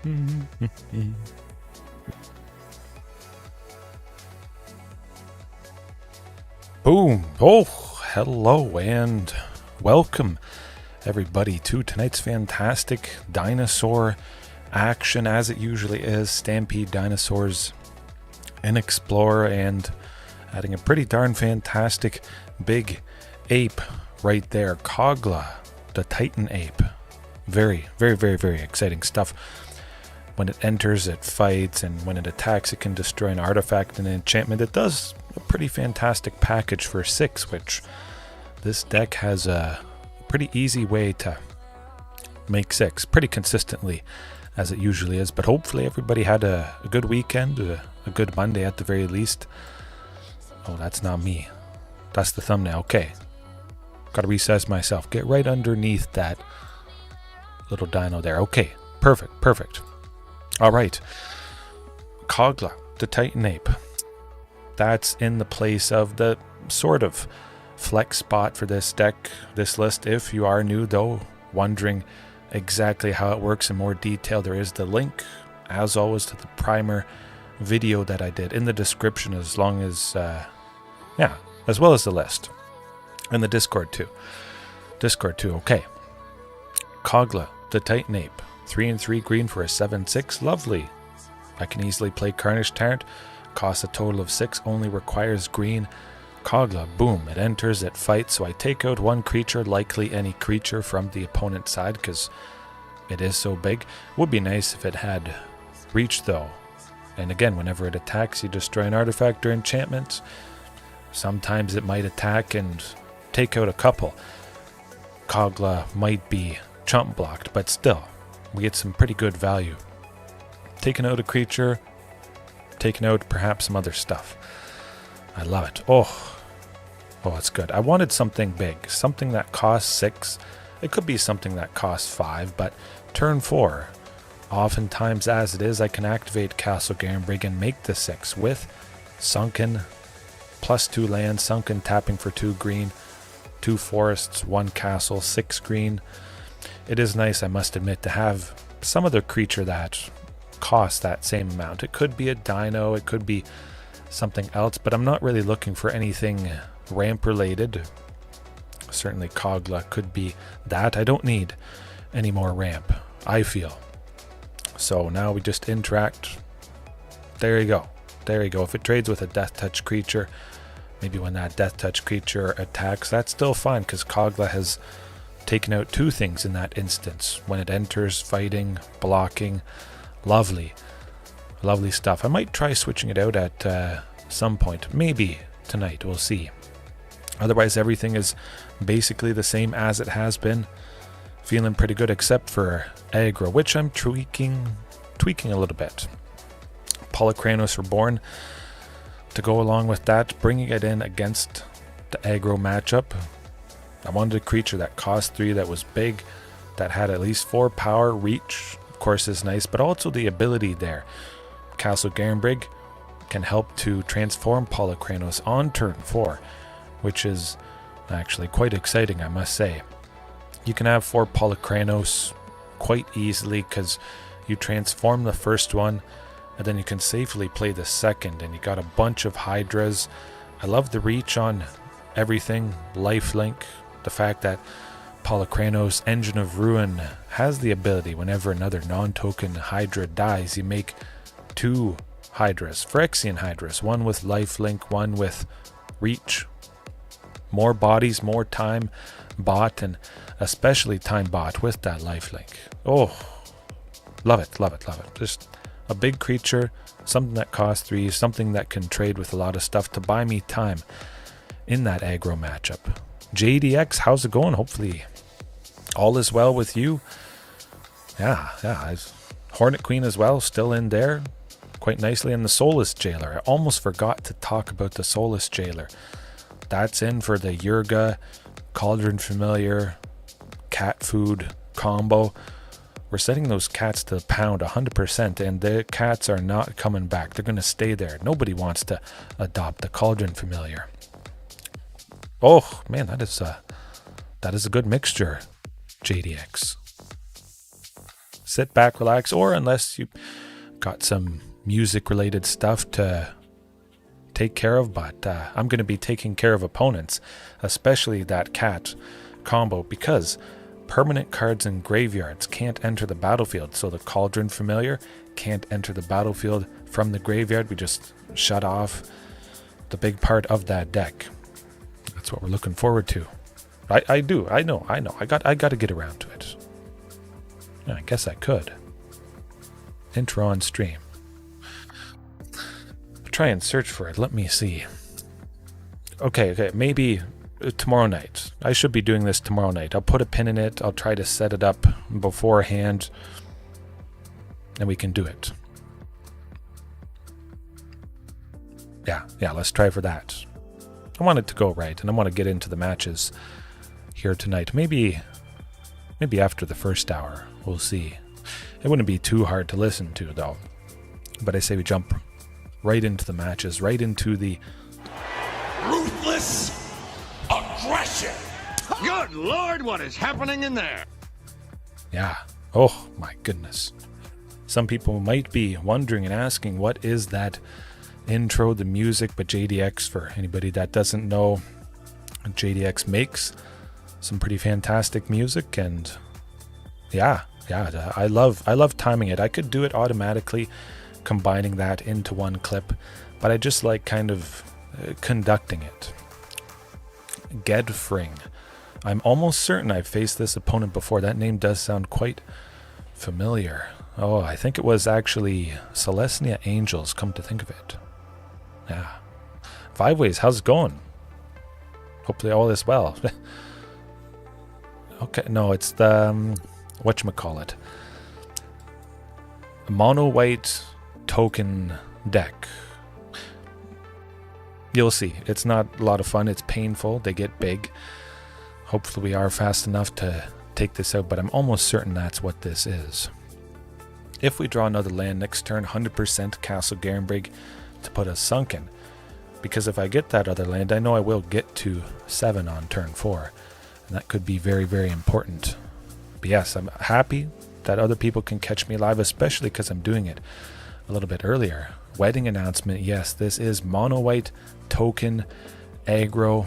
Boom. Oh, hello and welcome everybody to tonight's fantastic dinosaur action, as it usually is. Stampede dinosaurs in Explorer, and adding a pretty darn fantastic big ape right there. Kogla, the Titan Ape. Very, very, very, very exciting stuff. When it enters, it fights, and when it attacks, it can destroy an artifact and an enchantment. It does a pretty fantastic package for 6, which this deck has a pretty easy way to make 6 pretty consistently, as it usually is. But hopefully everybody had a good weekend, a good Monday at the very least. Oh, that's not me. That's the thumbnail. Okay. Gotta resize myself. Get right underneath that little dino there. Okay. Perfect. Perfect. Alright. Kogla, the Titan Ape. That's in the place of the sort of flex spot for this deck, this list. If you are new though, wondering exactly how it works in more detail, there is the link, as always, to the primer video that I did in the description, as long as as well as the list, and the Discord too. Okay. Kogla, the Titan Ape, 3/3 green for a 7/6. Lovely. I can easily play Carnage Tyrant. Costs a total of 6. Only requires green. Kogla, boom. It enters, it fights. So I take out one creature, likely any creature from the opponent's side, because it is so big. Would be nice if it had reach though. And again, whenever it attacks, you destroy an artifact or enchantment. Sometimes it might attack and take out a couple. Kogla might be chump blocked, but still, we get some pretty good value. Taking out a creature, taking out perhaps some other stuff. I love it. Oh, it's good. I wanted something big, something that costs 6. It could be something that costs 5, but turn 4. Oftentimes, as it is, I can activate Castle Garenbrig and make the 6 with Sunken, +2 land, Sunken tapping for 2 green, 2 forests, 1 castle, 6 green. It is nice, I must admit, to have some other creature that costs that same amount. It could be a dino, it could be something else, but I'm not really looking for anything ramp related. Certainly Kogla could be that. I don't need any more ramp, I feel. So now we just interact. There you go. There you go. If it trades with a death touch creature, maybe when that death touch creature attacks, that's still fine, because Kogla has taken out 2 things in that instance. When it enters, fighting, blocking. Lovely. Lovely stuff. I might try switching it out at some point. Maybe tonight. We'll see. Otherwise, everything is basically the same as it has been. Feeling pretty good, except for Aggro, which I'm tweaking a little bit. Polychronos Reborn to go along with that, bringing it in against the Aggro matchup. I wanted a creature that cost 3, that was big, that had at least 4 power. Reach, of course, is nice, but also the ability there. Castle Garenbrig can help to transform Polychronos on turn 4, which is actually quite exciting, I must say. You can have 4 Polychronos quite easily, because you transform the first one, and then you can safely play the second, and you got a bunch of Hydras. I love the reach on everything. Lifelink, the fact that Polychronos, Engine of Ruin, has the ability, whenever another non-token Hydra dies, you make 2 Hydras, Phyrexian Hydras, one with lifelink, one with reach. More bodies, more time bought, and especially time bought with that lifelink. Oh, love it, love it, love it. Just a big creature, something that costs 3, something that can trade with a lot of stuff to buy me time in that aggro matchup. JDX, how's it going? Hopefully all is well with you. Yeah. Hornet Queen as well, still in there quite nicely. And the Soulless Jailer. I almost forgot to talk about the Soulless Jailer. That's in for the Yrga, Cauldron Familiar, cat food combo. We're setting those cats to pound 100%, and the cats are not coming back. They're going to stay there. Nobody wants to adopt the Cauldron Familiar. Oh, man, that is a good mixture, JDX. sit back, relax, or unless you got some music-related stuff to take care of. But I'm going to be taking care of opponents, especially that cat combo, because permanent cards in graveyards can't enter the battlefield. So the Cauldron Familiar can't enter the battlefield from the graveyard. We just shut off the big part of that deck. That's what we're looking forward to. I know. I got to get around to it. Yeah, I guess I could. Intro on stream. Try and search for it. Let me see. Okay, maybe tomorrow night. I should be doing this tomorrow night. I'll put a pin in it. I'll try to set it up beforehand, and we can do it. Yeah, let's try for that. I want it to go right, and I want to get into the matches here tonight. Maybe after the first hour. We'll see. It wouldn't be too hard to listen to, though. But I say we jump right into the matches, right into the ruthless aggression. Good Lord, what is happening in there? Yeah. Oh, my goodness. Some people might be wondering and asking, what is that intro, the music? But JDX, for anybody that doesn't know, JDX makes some pretty fantastic music, and yeah, I love timing it. I could do it automatically, combining that into one clip, but I just like kind of conducting it. Gedfring. I'm almost certain I've faced this opponent before. That name does sound quite familiar. Oh, I think it was actually Celestia Angels, come to think of it. Yeah. Five Ways, how's it going? Hopefully all is well. Okay, no, it's the whatchamacallit, mono white token deck. You'll see. It's not a lot of fun. It's painful. They get big. Hopefully we are fast enough to take this out, but I'm almost certain that's what this is. If we draw another land next turn, 100% Castle Garenbrig to put us sunken. Because if I get that other land, I know I will get to 7 on turn 4. And that could be very, very important. But yes, I'm happy that other people can catch me live, especially because I'm doing it a little bit earlier. Wedding announcement. Yes, this is mono white token aggro,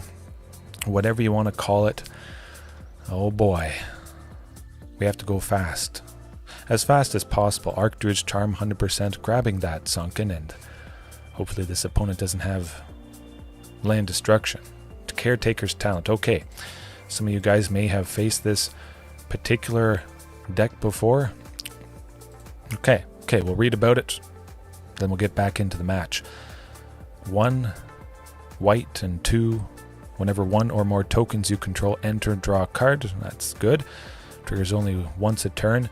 whatever you want to call it. Oh boy. We have to go fast. As fast as possible. Archdruid's Charm 100%, grabbing that sunken, and hopefully this opponent doesn't have land destruction. Caretaker's Talent. Okay. Some of you guys may have faced this particular deck before. Okay, we'll read about it. Then we'll get back into the match. 1 white and 2. Whenever 1 or more tokens you control enter, draw a card. That's good. Triggers only once a turn.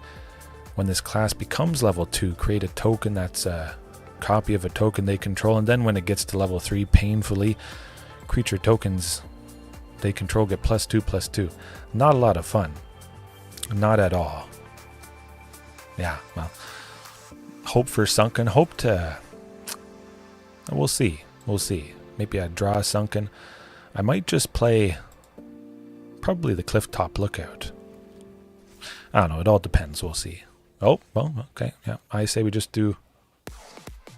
When this class becomes level 2, create a token that's a copy of a token they control. And then when it gets to level 3, painfully, creature tokens they control get +2/+2. Not a lot of fun. Not at all. Yeah, well, hope for sunken. Hope to... We'll see. Maybe I draw a sunken. I might just play probably the Clifftop Lookout. I don't know. It all depends. We'll see. Oh, well, okay. Yeah, I say we just do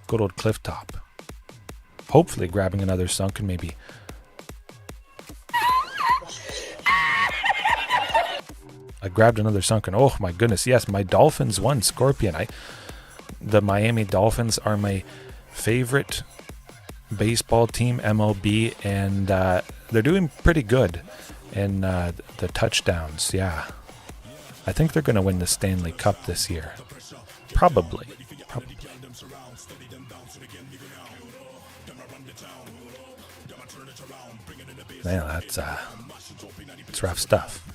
good old Clifftop. Hopefully grabbing another sunken, maybe. I grabbed another sunken. Oh my goodness, yes, my Dolphins won. Scorpion. The Miami Dolphins are my favorite baseball team, MLB, and they're doing pretty good in the touchdowns. Yeah, I think they're going to win the Stanley Cup this year. Probably. Man, that's rough stuff.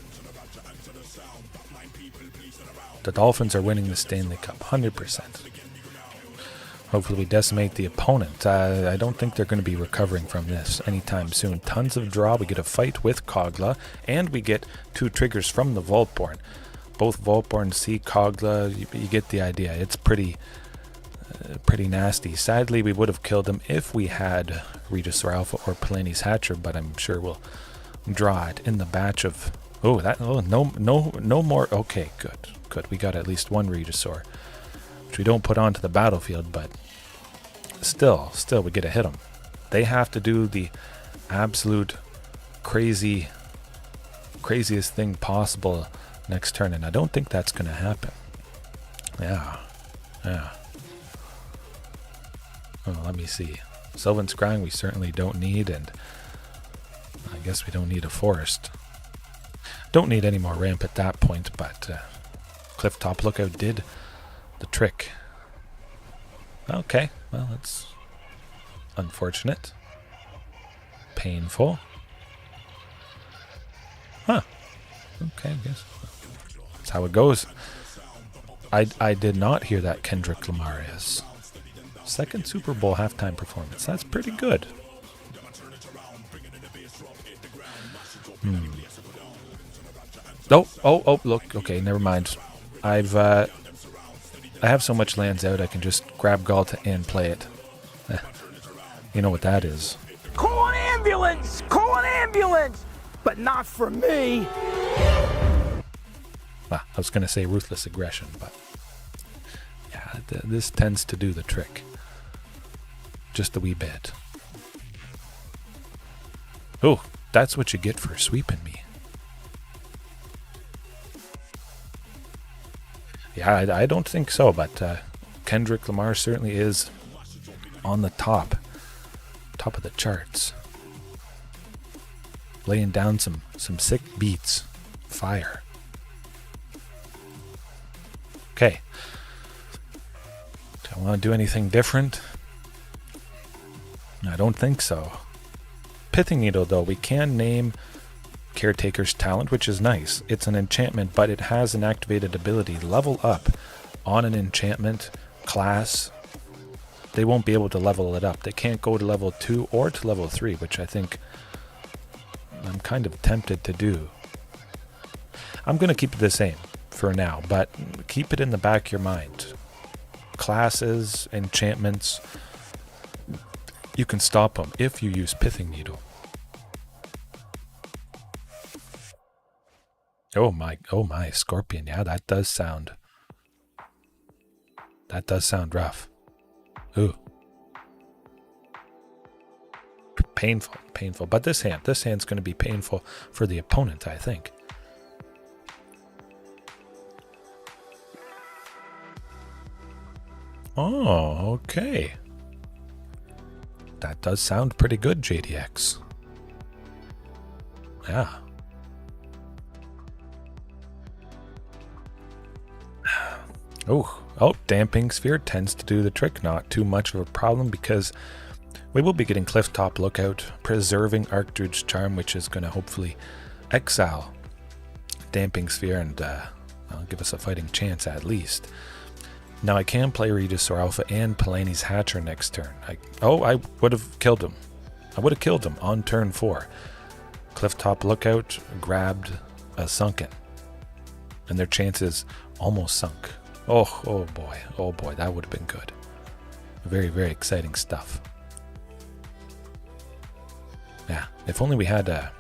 The Dolphins are winning the Stanley Cup, 100%. Hopefully we decimate the opponent. I don't think they're going to be recovering from this anytime soon. Tons of draw. We get a fight with Kogla, and we get 2 triggers from the Vaultborn. Both Vaultborn see Kogla. You get the idea. It's pretty nasty. Sadly, we would have killed him if we had Regisaur Alpha or Palani's Hatcher, but I'm sure we'll draw it in the batch of Oh, no more. Okay, good. We got at least one Regisaur, which we don't put onto the battlefield, but still we get to hit them. They have to do the absolute craziest thing possible next turn, and I don't think that's going to happen. Yeah. Oh, let me see. Sylvan Scrying we certainly don't need, and I guess we don't need a forest. Don't need any more ramp at that point, but Clifftop Lookout did the trick. Okay, well, that's unfortunate. Painful. Huh. Okay, I guess that's how it goes. I did not hear that Kendrick Lamar is. Second Super Bowl halftime performance. That's pretty good. Oh, look. Okay, never mind. I have so much lands out, I can just grab Ghalta and play it. You know what that is. Call an ambulance! Call an ambulance! But not for me! Well, I was going to say ruthless aggression, but yeah, this tends to do the trick. Just a wee bit. Oh, that's what you get for sweeping me. Yeah, I don't think so, but Kendrick Lamar certainly is on the top of the charts. Laying down some sick beats. Fire. Okay. Do I want to do anything different? I don't think so. Pithing Needle, though, we can name Caretaker's Talent, which is nice. It's an enchantment, but it has an activated ability. Level up on an enchantment class. They won't be able to level it up. They can't go to level 2 or to level 3, which I think I'm kind of tempted to do. I'm going to keep it the same for now, but keep it in the back of your mind. Classes, enchantments, you can stop them if you use Pithing Needle. Oh my, Scorpion. Yeah, that does sound rough. Ooh. Painful. But this hand's going to be painful for the opponent, I think. Oh, okay. That does sound pretty good, JDX. Yeah. Oh, Damping Sphere tends to do the trick. Not too much of a problem because we will be getting Clifftop Lookout, preserving Archdruid's Charm, which is going to hopefully exile Damping Sphere and give us a fighting chance at least. Now I can play Regisaur Alpha and Palani's Hatcher next turn. I would have killed him. I would have killed him on turn 4. Clifftop Lookout grabbed a Sunken, and their chances almost sunk. Oh boy, that would have been good. Very, very exciting stuff. Yeah, if only we had a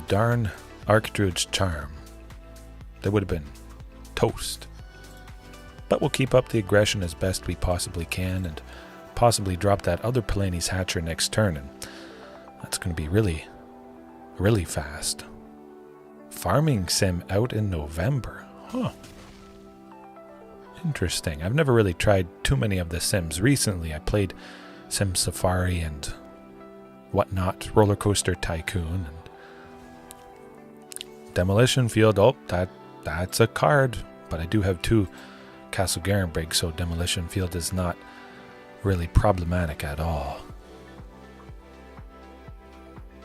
darn Archdruid's Charm. They would have been toast. But we'll keep up the aggression as best we possibly can and possibly drop that other Palani's Hatcher next turn, and that's going to be really, really fast. Farming Sim out in November. Huh. Interesting. I've never really tried too many of the Sims. Recently I played Sim Safari and whatnot, Roller Coaster Tycoon, and Demolition Field. Oh, that's a card, but I do have 2 Castle Garenbrig, so Demolition Field is not really problematic at all.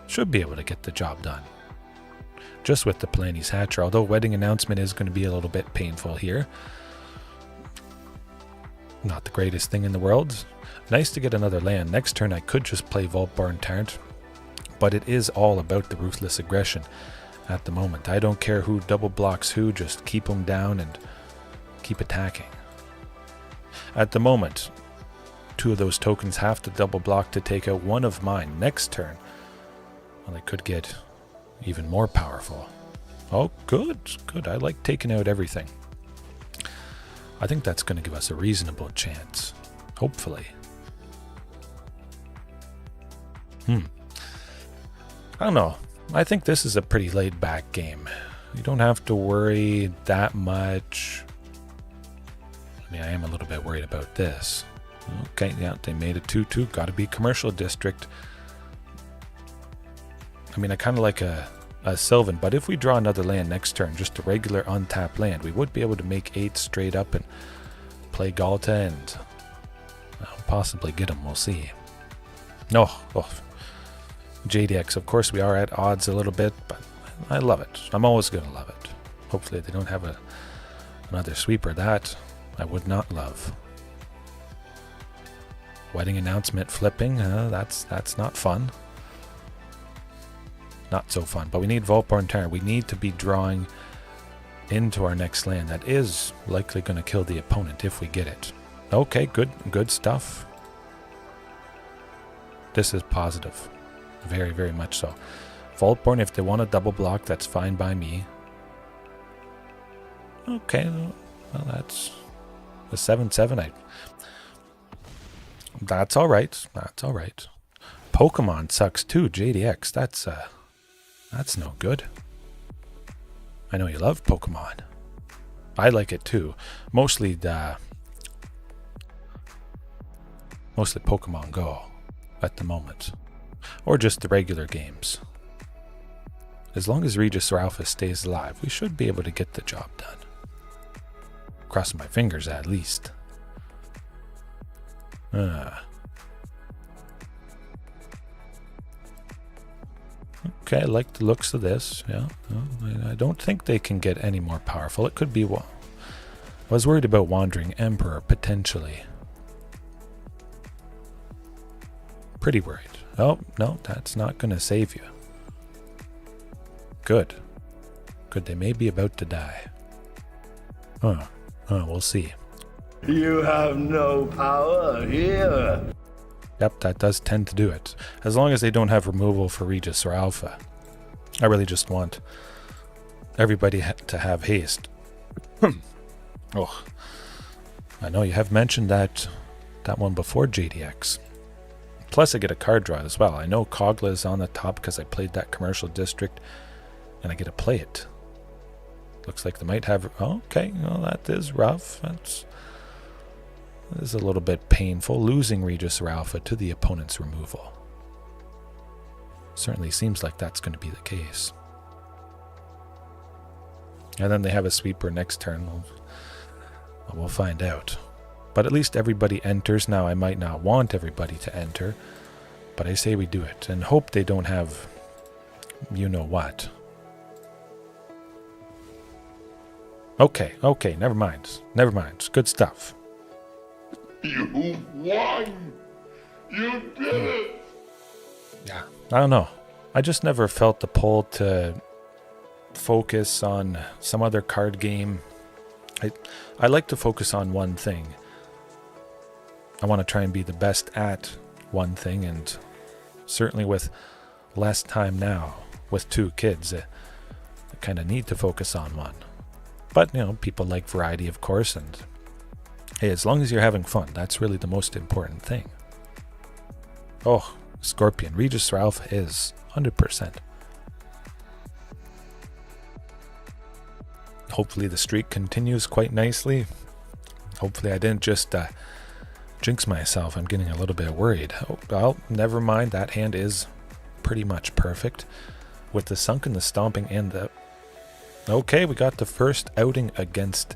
Should be able to get the job done. Just with the Palani's Hatcher, although Wedding Announcement is going to be a little bit painful here. Not the greatest thing in the world. Nice to get another land. Next turn I could just play Vaultborn Tyrant, but it is all about the ruthless aggression at the moment. I don't care who double blocks who, just keep them down and keep attacking. At the moment, 2 of those tokens have to double block to take out one of mine. Next turn, well, I could get even more powerful. Oh, good, good. I like taking out everything. I think that's going to give us a reasonable chance. Hopefully. I don't know. I think this is a pretty laid-back game. You don't have to worry that much. I mean, I am a little bit worried about this. Okay, yeah, they made a 2-2. Got to be commercial district. I mean, I kind of like a Sylvan, but if we draw another land next turn, just a regular untapped land, we would be able to make 8 straight up and play Ghalta and possibly get them. We'll see. Oh, JDX, of course we are at odds a little bit, but I love it. I'm always going to love it. Hopefully they don't have another sweeper. That I would not love. Wedding announcement flipping, that's not fun. Not so fun, but we need Vaultborn Tyrant. We need to be drawing into our next land. That is likely going to kill the opponent if we get it. Okay, good stuff. This is positive. Very, very much so. Vaultborn, if they want to double block, that's fine by me. Okay, well, that's a 7/7. That's all right. That's all right. Pokemon sucks too. JDX, that's no good. I know you love Pokemon. I like it too. Mostly Pokemon Go at the moment. Or just the regular games. As long as Regisaur Alpha stays alive, we should be able to get the job done. Crossing my fingers at least. Okay, I like the looks of this. Yeah, I don't think they can get any more powerful. It could be I was worried about Wandering Emperor potentially. Pretty worried. Oh, no, that's not going to save you. Good. Good, they may be about to die. We'll see. You have no power here. Yep, that does tend to do it. As long as they don't have removal for Regisaur Alpha. I really just want everybody to have haste. Oh, I know you have mentioned that one before, JDX. Plus I get a card draw as well. I know Kogla is on the top because I played that commercial district and I get to play it. Looks like they might have... Okay, well, that is rough. That is a little bit painful, losing Regisaur Alpha to the opponent's removal. Certainly seems like that's going to be the case. And then they have a sweeper next turn. We'll find out. But at least everybody enters. Now, I might not want everybody to enter, but I say we do it and hope they don't have you-know-what. Okay, never mind. Good stuff. You won! You did it! Yeah, I don't know. I just never felt the pull to focus on some other card game. I like to focus on one thing. I want to try and be the best at one thing, and certainly with less time now, with 2 kids, I kind of need to focus on one. But, people like variety, of course, and hey, as long as you're having fun, that's really the most important thing. Oh, Scorpion. Regisaur Alpha is 100%. Hopefully the streak continues quite nicely. Hopefully I didn't just jinx myself. I'm getting a little bit worried. Oh, well, never mind. That hand is pretty much perfect. With the Sunken, the Stomping, and the... Okay, we got the first outing against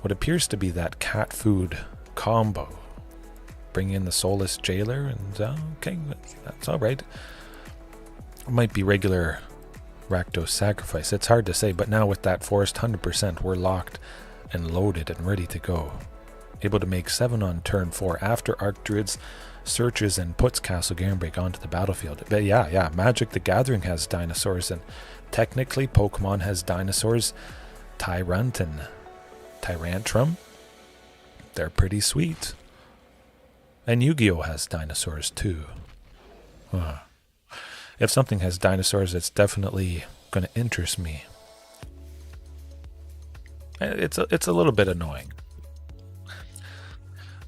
what appears to be that cat food combo. Bring in the Soulless Jailer, and okay, that's alright. It might be regular Rakdos Sacrifice. It's hard to say, but now with that forest 100%, we're locked and loaded and ready to go. Able to make 7 on turn 4 after Archdruids searches and puts Castle Garenbrig onto the battlefield. But yeah, Magic the Gathering has dinosaurs, and technically Pokemon has dinosaurs. Tyrant and Tyrantrum, they're pretty sweet. And Yu-Gi-Oh has dinosaurs too. if something has dinosaurs, it's definitely going to interest me. It's a little bit annoying.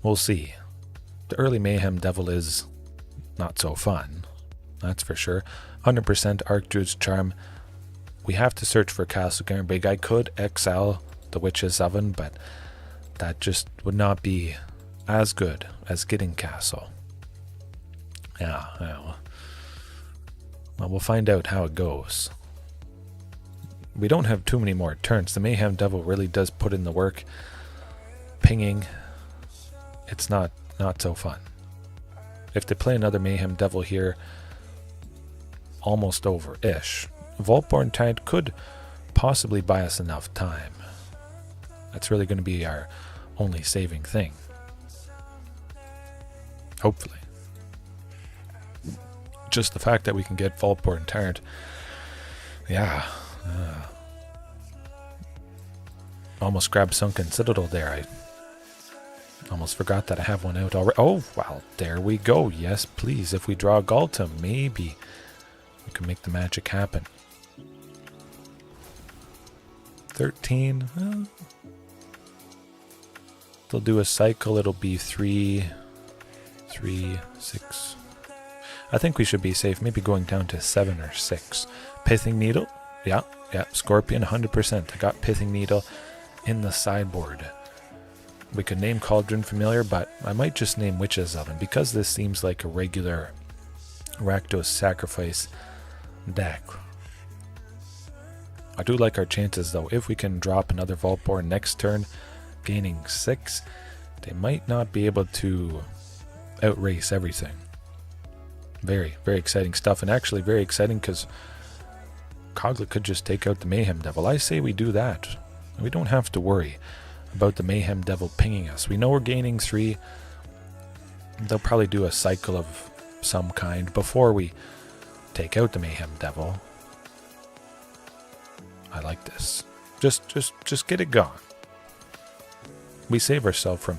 We'll see. The early Mayhem Devil is not so fun, that's for sure. 100% Archdruid's Charm. We have to search for Castle Garenbrig. I could exile the Witch's Oven, but that just would not be as good as getting Castle. Yeah, well, we'll find out how it goes. We don't have too many more turns. The Mayhem Devil really does put in the work. Pinging, it's not so fun. If they play another Mayhem Devil here, almost over-ish. Vaultborn Tyrant could possibly buy us enough time. That's really going to be our only saving thing. Hopefully. Just the fact that we can get Vaultborn Tyrant. Yeah. Almost grabbed Sunken Citadel there. I almost forgot that I have one out already. Oh, well, there we go. Yes, please. If we draw Ghalta, maybe we can make the magic happen. 13. Well, they'll do a cycle. It'll be 3, 6. I think we should be safe. Maybe going down to 7 or 6. Pithing Needle. Yeah. Scorpion, 100%. I got Pithing Needle in the sideboard. We could name Cauldron Familiar, but I might just name Witch's Oven because this seems like a regular Rakdos Sacrifice deck. I do like our chances though. If we can drop another Vaultborn next turn, gaining 6, they might not be able to outrace everything. Very, very exciting stuff, and actually very exciting because Kogla could just take out the Mayhem Devil. I say we do that. We don't have to worry about the Mayhem Devil pinging us. We know we're gaining 3. They'll probably do a cycle of some kind before we take out the Mayhem Devil. I like this. Just get it gone. We save ourselves from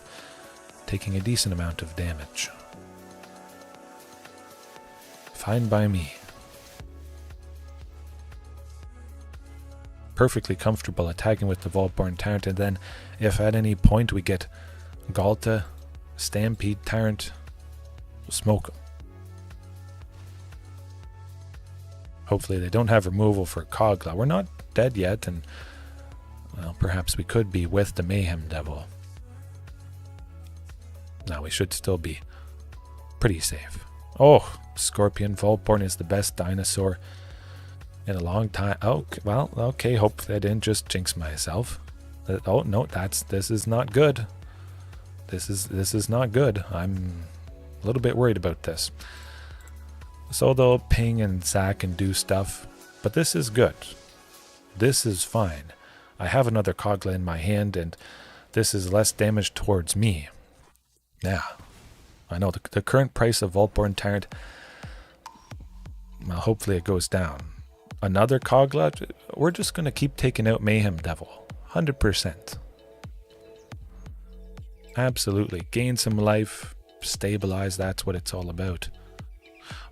taking a decent amount of damage. Fine by me. Perfectly comfortable attacking with the Vaultborn Tyrant, and then if at any point we get Ghalta, Stampede Tyrant, we'll smoke them. Hopefully they don't have removal for Kogla. We're not dead yet, and well, perhaps we could be with the Mayhem Devil. Now we should still be pretty safe. Oh, Scorpion Vaultborn is the best dinosaur in a long time. Oh, well, okay, hopefully I didn't just jinx myself. Oh, no, this is not good. This is not good. I'm a little bit worried about this. So they'll ping and sack and do stuff, but this is good. This is fine. I have another Kogla in my hand, and this is less damage towards me. Yeah, I know the current price of Vaultborn Tyrant, well, hopefully it goes down. Another Kogla, we're just going to keep taking out Mayhem Devil. 100%. Absolutely. Gain some life, stabilize, that's what it's all about.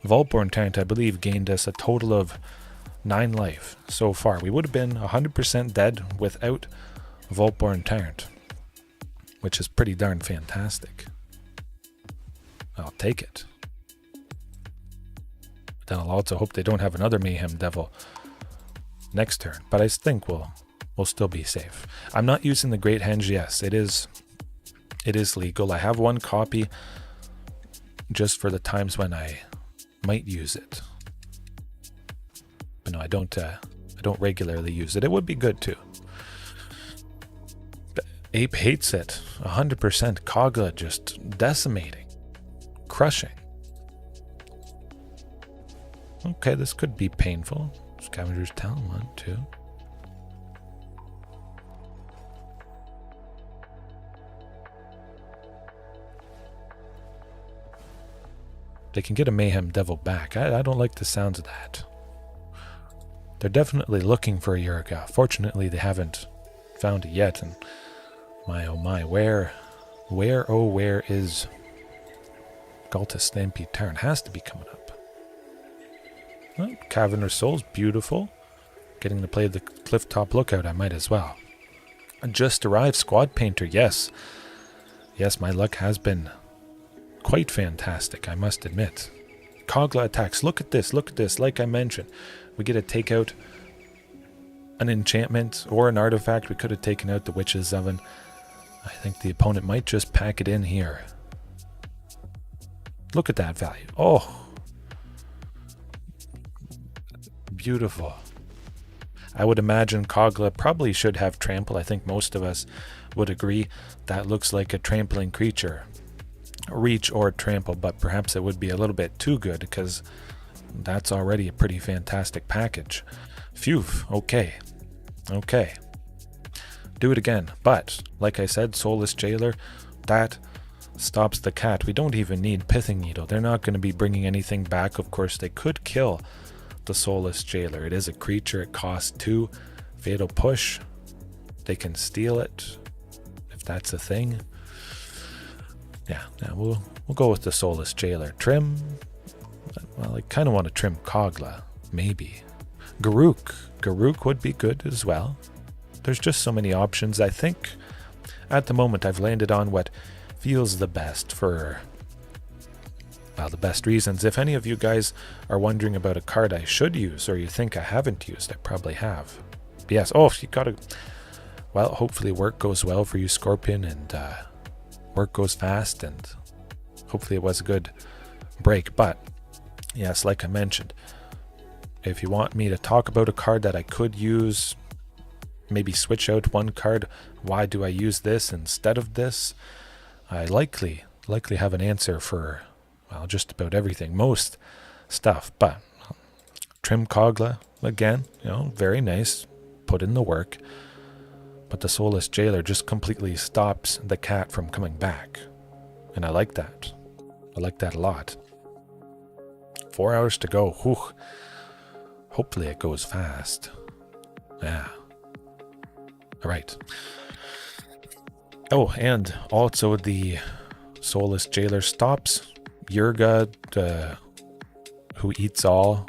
Vaultborn Tyrant, I believe, gained us a total of 9 life so far. We would have been 100% dead without Vaultborn Tyrant, which is pretty darn fantastic. I'll take it. Then I'll also hope they don't have another Mayhem Devil next turn, but I think we'll still be safe. I'm not using the Great Henge. Yes, it is legal. I have one copy just for the times when I might use it. But no, I don't regularly use it. It would be good too. But Ape hates it. 100%. Kogla just decimating. Crushing. Okay, this could be painful. Scavenger's Talon, 1, 2. They can get a Mayhem Devil back. I don't like the sounds of that. They're definitely looking for a Yrga. Fortunately, they haven't found it yet. And my oh my, where is Ghalta Stampede Tyrant? Has to be coming up. Oh, Cavern of Souls, beautiful. Getting to play the Clifftop Lookout, I might as well. Just arrived Squad Painter, yes. Yes, my luck has been quite fantastic, I must admit. Kogla attacks, look at this, like I mentioned. We get to take out an enchantment or an artifact. We could have taken out the Witch's Oven. I think the opponent might just pack it in here. Look at that value. Oh, beautiful. I would imagine Kogla probably should have trample. I think most of us would agree that looks like a trampling creature. Reach or trample, but perhaps it would be a little bit too good because that's already a pretty fantastic package. Phew, okay. Okay. Do it again. But, like I said, Soulless Jailer, that stops the cat. We don't even need Pithing Needle. They're not going to be bringing anything back. Of course, they could kill the Soulless Jailer. It is a creature. It costs 2. Fatal Push. They can steal it, if that's a thing. Yeah, we'll go with the Soulless Jailer. Trim. Well, I kind of want to trim Kogla. Maybe. Garruk would be good as well. There's just so many options. I think at the moment I've landed on what feels the best for, well, the best reasons. If any of you guys are wondering about a card I should use, or you think I haven't used, I probably have. But yes, oh, you gotta, well, hopefully work goes well for you, Scorpion, and work goes fast, and hopefully it was a good break. But yes, like I mentioned, if you want me to talk about a card that I could use, maybe switch out one card, why do I use this instead of this, I likely have an answer for, well, just about everything, most stuff. But trim Kogla again, very nice, put in the work. But the Soulless Jailer just completely stops the cat from coming back. And I like that. I like that a lot. 4 hours to go. Whew. Hopefully it goes fast. Yeah. Alright. Oh, and also the Soulless Jailer stops Yrga, who eats all,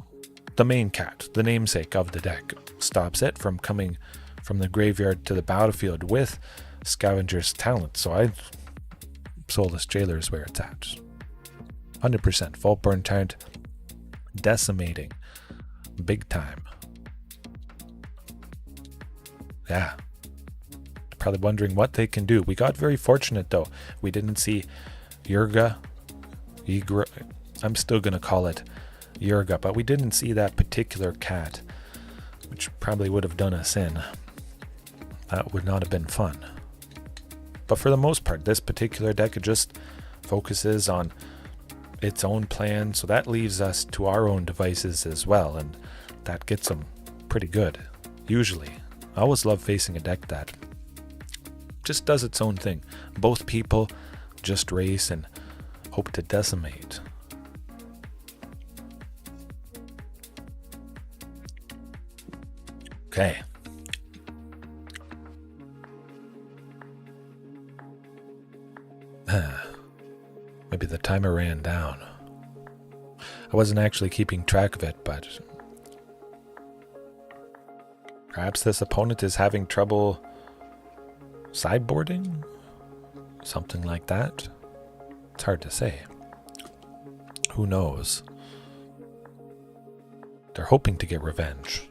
the main cat, the namesake of the deck, stops it from coming from the graveyard to the battlefield with Scavenger's Talent. So Soulless Jailer is where it's at. 100%. Vaultborn Tyrant decimating. Big time. Yeah. Probably wondering what they can do. We got very fortunate though. We didn't see Yrga. I'm still going to call it Yrga, but we didn't see that particular cat, which probably would have done us in. That would not have been fun. But for the most part, this particular deck, it just focuses on its own plan, so that leaves us to our own devices as well, and that gets them pretty good, usually. I always love facing a deck that just does its own thing. Both people just race and hope to decimate. Okay. Maybe the timer ran down. I wasn't actually keeping track of it, but perhaps this opponent is having trouble sideboarding? Something like that? It's hard to say. Who knows? They're hoping to get revenge.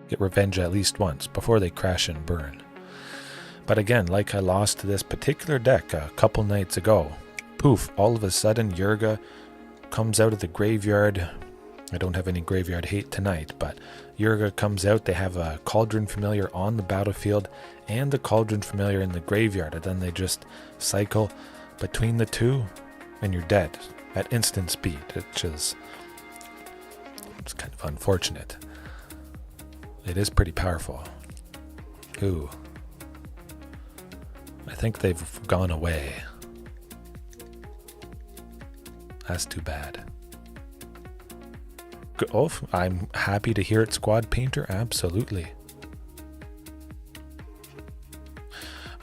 Get revenge at least once before they crash and burn. But again, like I lost to this particular deck a couple nights ago, poof, all of a sudden Yrga comes out of the graveyard. I don't have any graveyard hate tonight, but Yrga comes out. They have a Cauldron Familiar on the battlefield and a Cauldron Familiar in the graveyard, and then they just cycle between the two and you're dead at instant speed, which is, it's kind of unfortunate. It is pretty powerful. Ooh. I think they've gone away. That's too bad. Oh, I'm happy to hear it, Squad Painter. Absolutely.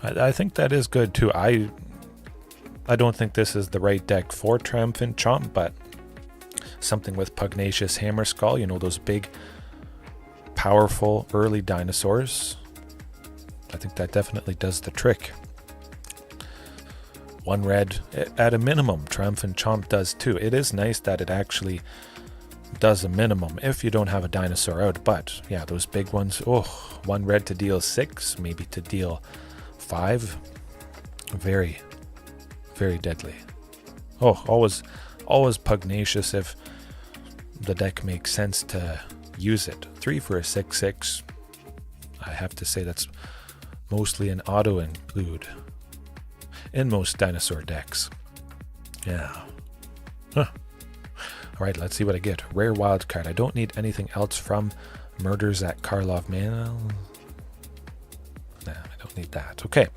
I think that is good too. I don't think this is the right deck for Triumphant Chomp, but something with Pugnacious Hammer Skull, you know, those big, powerful early dinosaurs. I think that definitely does the trick. 1 red, at a minimum, Triumphant Chomp does too. It is nice that it actually does a minimum if you don't have a dinosaur out, but yeah, those big ones, 1 red to deal 6, maybe to deal 5. Very, very deadly. Always pugnacious if the deck makes sense to use it. 3 for a 6/6. I have to say that's mostly an auto include in most dinosaur decks. Yeah. Alright, let's see what I get. Rare wild card. I don't need anything else from Murders at Karlov Manor. Nah, I don't need that. Okay.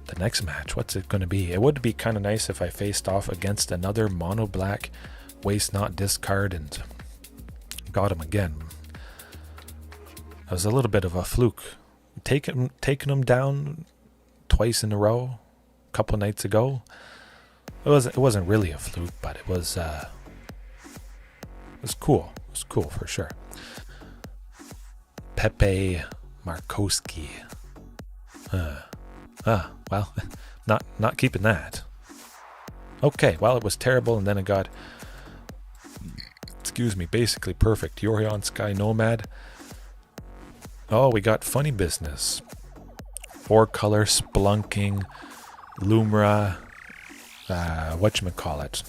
The next match, what's it going to be? It would be kind of nice if I faced off against another mono black waste not discard and got him again. That was a little bit of a fluke. Taking him down twice in a row a couple nights ago. It wasn't really a fluke, but it was cool. It was cool for sure. Pepe Markowski. Well, not keeping that. Okay, well, it was terrible, and then it got, basically perfect. Yorion Sky Nomad. Oh, we got funny business. 4-color Spelunking, Lumra, whatchamacallit.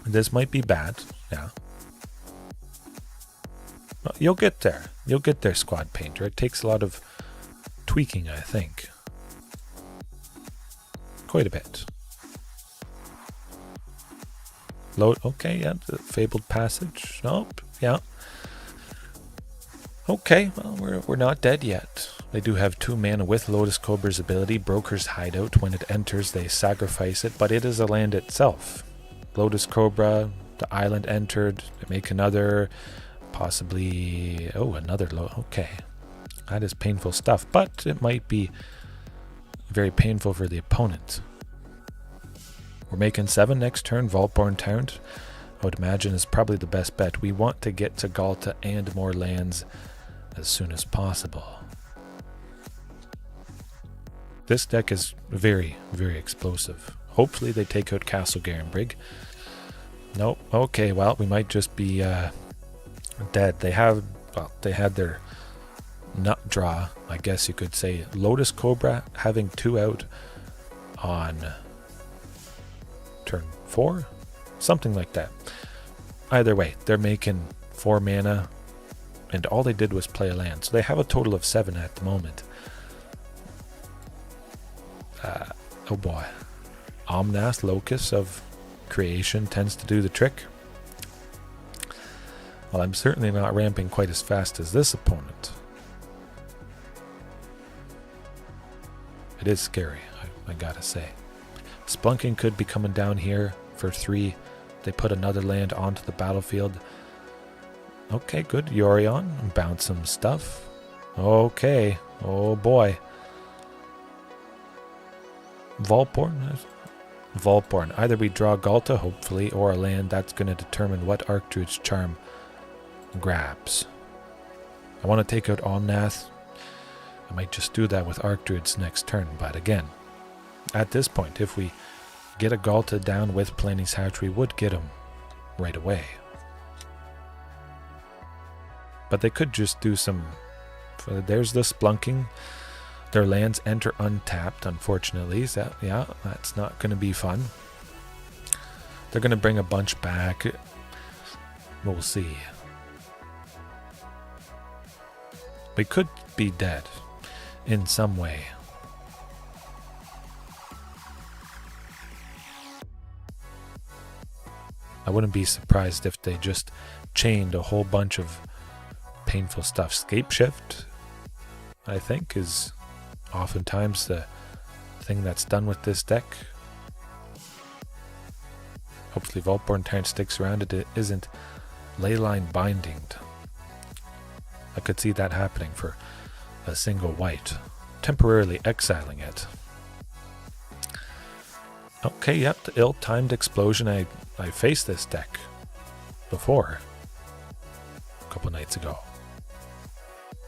This might be bad, yeah. Well, you'll get there. You'll get there, Squad Painter. It takes a lot of tweaking, I think. Quite a bit. Load, okay, yeah, the Fabled Passage. Nope, yeah. Okay, well, we're not dead yet. They do have 2 mana with Lotus Cobra's ability, Broker's Hideout. When it enters, they sacrifice it, but it is a land itself. Lotus Cobra, the island entered, they make another, possibly, another okay. That is painful stuff, but it might be very painful for the opponent. We're making 7 next turn. Vaultborn Tyrant, I would imagine, is probably the best bet. We want to get to Ghalta and more lands as soon as possible. This deck is very, very explosive. Hopefully they take out Castle Garenbrig. Nope. Okay, well, we might just be dead. They had their nut draw, I guess you could say. Lotus Cobra having 2 out on turn 4? Something like that. Either way, they're making 4 mana, and all they did was play a land. So they have a total of 7 at the moment. Oh boy. Omnath, Locus of Creation, tends to do the trick. Well, I'm certainly not ramping quite as fast as this opponent. It is scary, I gotta say. Spelunking could be coming down here for 3. They put another land onto the battlefield. Okay, good. Yorion, bounce some stuff. Okay, oh boy. Vaultborn. Either we draw Ghalta, hopefully, or a land that's going to determine what Archdruid's Charm grabs. I want to take out Omnath. I might just do that with Archdruid's next turn, but again, at this point, if we get a Ghalta down with Palani's Hatch, we would get him right away. But they could just do some... There's the Spelunking. Their lands enter untapped, unfortunately. So, yeah, that's not going to be fun. They're going to bring a bunch back. We'll see. We could be dead in some way. I wouldn't be surprised if they just chained a whole bunch of painful stuff. Scapeshift, I think, is oftentimes the thing that's done with this deck. Hopefully Vaultborn Tyrant sticks around. It isn't leyline binding. I could see that happening for a single white. temporarily exiling it. Okay, yep, the ill-timed explosion. I faced this deck before, a couple nights ago.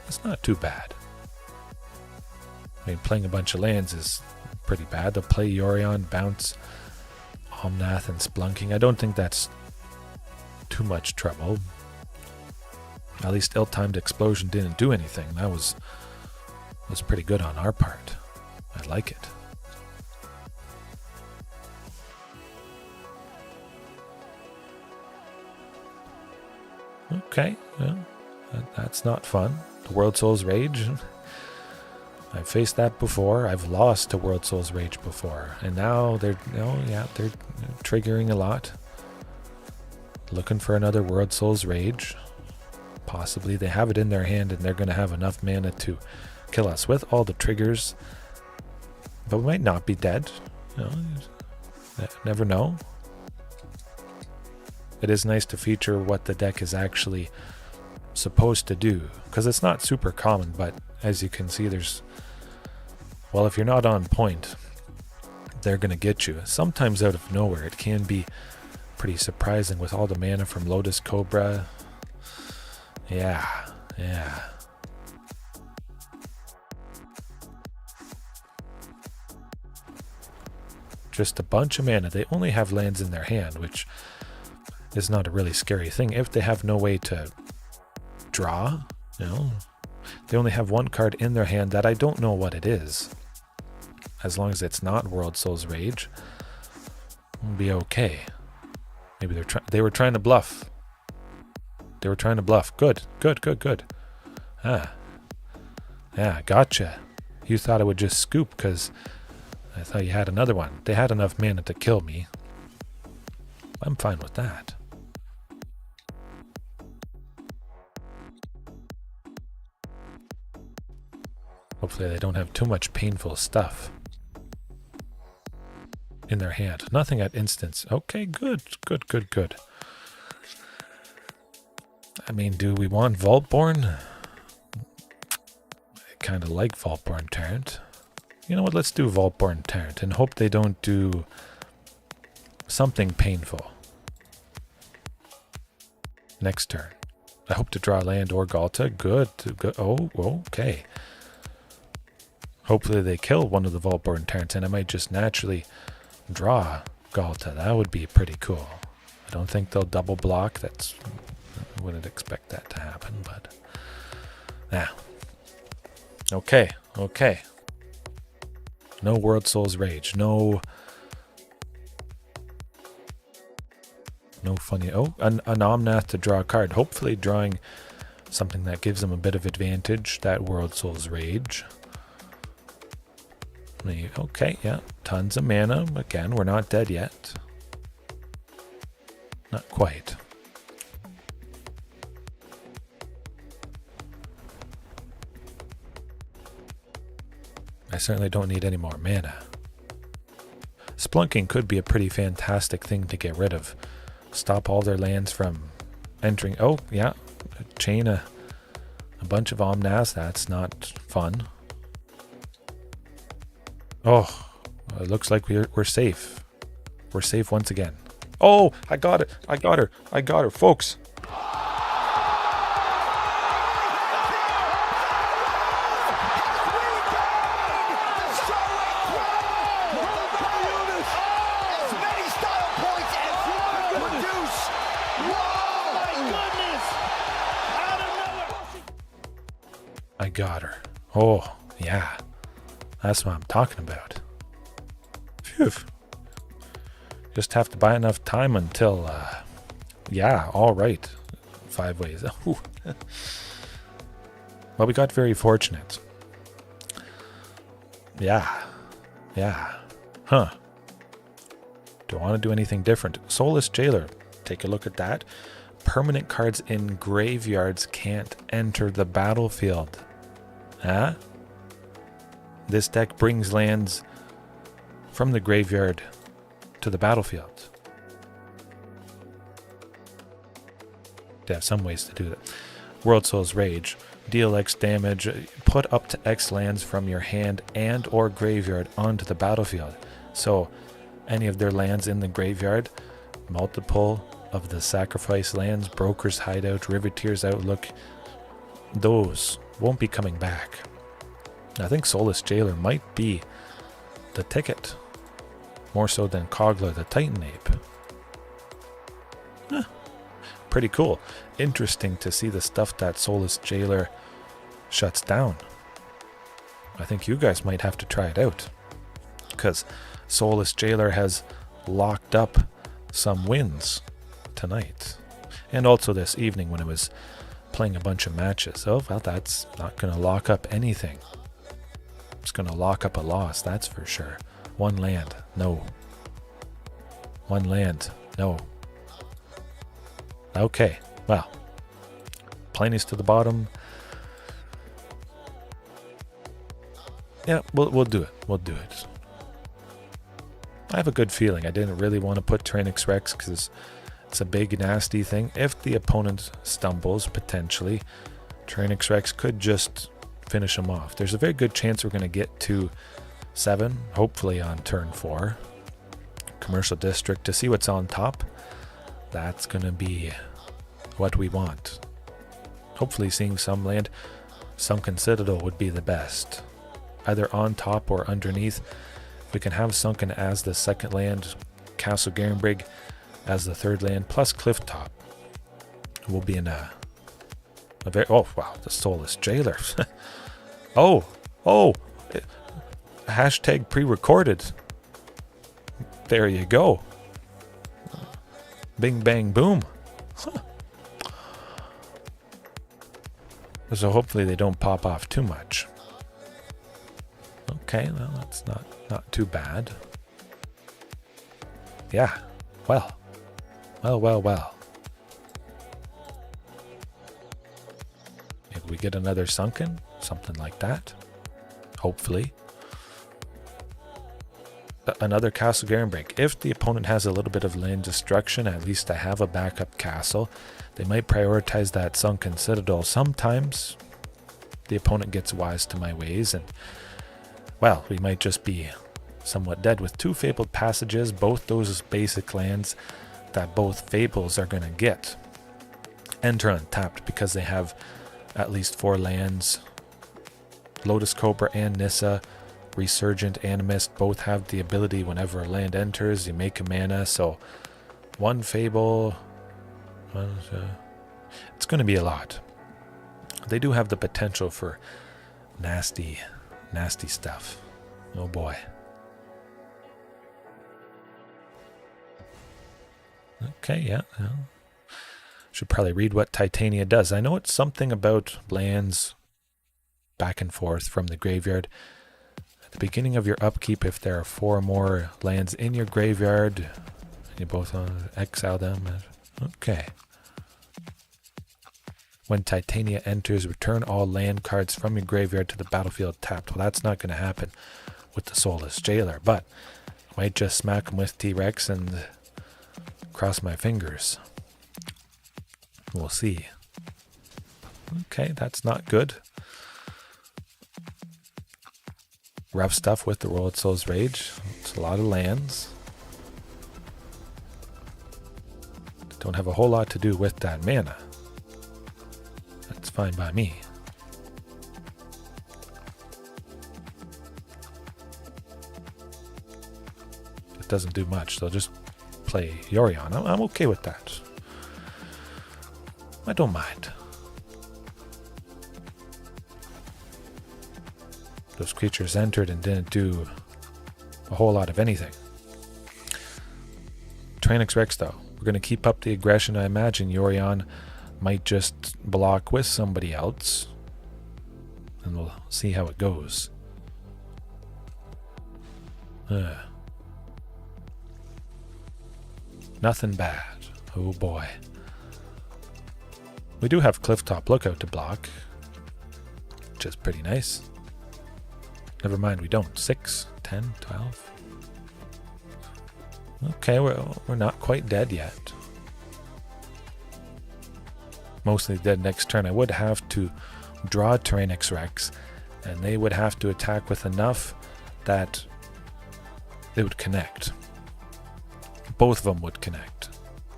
It's not too bad. I mean, playing a bunch of lands is pretty bad. They'll play Yorion, bounce Omnath and Spelunking. I don't think that's too much trouble. At least ill-timed explosion didn't do anything. That was pretty good on our part. I like it. Okay, well, that's not fun. The World Souls Rage. I've faced that before. I've lost to World Souls Rage before, and now they're triggering a lot. Looking for another World Souls Rage. Possibly they have it in their hand, and they're going to have enough mana to kill us with all the triggers. But we might not be dead. You never know. It is nice to feature what the deck is actually supposed to do, because it's not super common, but as you can see, there's, well, if you're not on point, they're going to get you. Sometimes out of nowhere. It can be pretty surprising with all the mana from Lotus Cobra. Yeah. Just a bunch of mana. They only have lands in their hand, which is not a really scary thing. If they have no way to draw, they only have one card in their hand that I don't know what it is. As long as it's not World Souls Rage, we'll be okay. Maybe they were trying to bluff. They were trying to bluff. Good. Ah. Yeah, gotcha. You thought I would just scoop because I thought you had another one. They had enough mana to kill me. I'm fine with that. Hopefully they don't have too much painful stuff in their hand. Nothing at instance. Okay, good. I mean, do we want Vaultborn? I kind of like Vaultborn Tyrant. You know what? Let's do Vaultborn Tyrant and hope they don't do something painful next turn. I hope to draw land or Ghalta. Good. Oh, okay. Hopefully they kill one of the Vaultborn Tyrants and I might just naturally draw Ghalta. That would be pretty cool. I don't think they'll double block. I wouldn't expect that to happen, but yeah. Okay. No World Souls Rage. No funny. Oh, an Omnath to draw a card. Hopefully drawing something that gives them a bit of advantage. That World Souls Rage. Okay, yeah. Tons of mana. Again, we're not dead yet. Not quite. I certainly don't need any more mana. Spelunking could be a pretty fantastic thing to get rid of. Stop all their lands from entering. Oh, yeah. Chain a bunch of Omnaths. That's not fun. Oh, it looks like we're safe. We're safe once again. Oh, I got it. I got her, folks. I got her. Oh, yeah. That's what I'm talking about. Phew. Just have to buy enough time until, yeah, all right. 5 ways. Ooh. Well, we got very fortunate. Yeah. Huh. Do I want to do anything different? Soulless Jailer. Take a look at that. Permanent cards in graveyards can't enter the battlefield. Huh? This deck brings lands from the graveyard to the battlefield. They have some ways to do that. World Souls Rage. deal X damage, put up to X lands from your hand and or graveyard onto the battlefield. So any of their lands in the graveyard, multiple of the sacrifice lands, Broker's Hideout, Riveteer's Outlook, those won't be coming back. I think Soulless Jailer might be the ticket, more so than Kogla the Titan Ape. Pretty cool. Interesting to see the stuff that Soulless Jailer shuts down. I think you guys might have to try it out, because Soulless Jailer has locked up some wins tonight, and also this evening when it was playing a bunch of matches. Oh, well, that's not going to lock up anything. It's going to lock up a loss, that's for sure. One land, no. One land, no. Okay, well, Palani's to the bottom. Yeah, we'll do it. We'll do it. I have a good feeling. I didn't really want to put Tyrranax Rex because it's a big, nasty thing. If the opponent stumbles, potentially, Tyrranax Rex could just finish him off. There's a very good chance we're going to get to 7, hopefully on turn 4. Commercial District to see what's on top. That's going to be what we want. Hopefully seeing some land. Sunken Citadel would be the best. Either on top or underneath. If we can have Sunken as the second land, Castle Garenbrig as the third land, plus Clifftop, we'll be in a very... Oh, wow, the Soulless Jailer. Hashtag pre-recorded. There you go. Bing, bang, boom. So hopefully they don't pop off too much. Okay, well, that's not too bad. Yeah, well. Maybe we get another Sunken, something like that. Hopefully. Another Castle Garenbrig. If the opponent has a little bit of land destruction, at least I have a backup castle. They might prioritize that Sunken Citadel. Sometimes the opponent gets wise to my ways, and well, we might just be somewhat dead with 2 Fabled Passages, both those basic lands that both Fables are going to get. Enter untapped because they have at least 4 lands. Lotus Cobra and Nissa, Resurgent, Animist both have the ability whenever a land enters, you make a mana, so 1 Fable, it's going to be a lot. They do have the potential for nasty stuff. Oh boy. Okay, yeah. Should probably read what Titania does. I know it's something about lands back and forth from the graveyard. At the beginning of your upkeep, if there are 4 or more lands in your graveyard, you both exile them. Okay. When Titania enters, return all land cards from your graveyard to the battlefield tapped. Well, that's not going to happen with the Soulless Jailer, but I might just smack him with T-Rex and cross my fingers. We'll see. Okay, that's not good. Rough stuff with the World Souls Rage. It's a lot of lands. Don't have a whole lot to do with that mana. That's fine by me. It doesn't do much. They'll just play Yorion. I'm okay with that. I don't mind. Those creatures entered and didn't do a whole lot of anything. Tyrranax Rex, though. We're going to keep up the aggression. I imagine Yorion might just block with somebody else. And we'll see how it goes. Nothing bad. Oh boy. We do have Clifftop Lookout to block, which is pretty nice. Never mind, we don't. 6, 10, 12. Okay, we're not quite dead yet. Mostly dead next turn. I would have to draw Tyrranax Rex, and they would have to attack with enough that they would connect. Both of them would connect.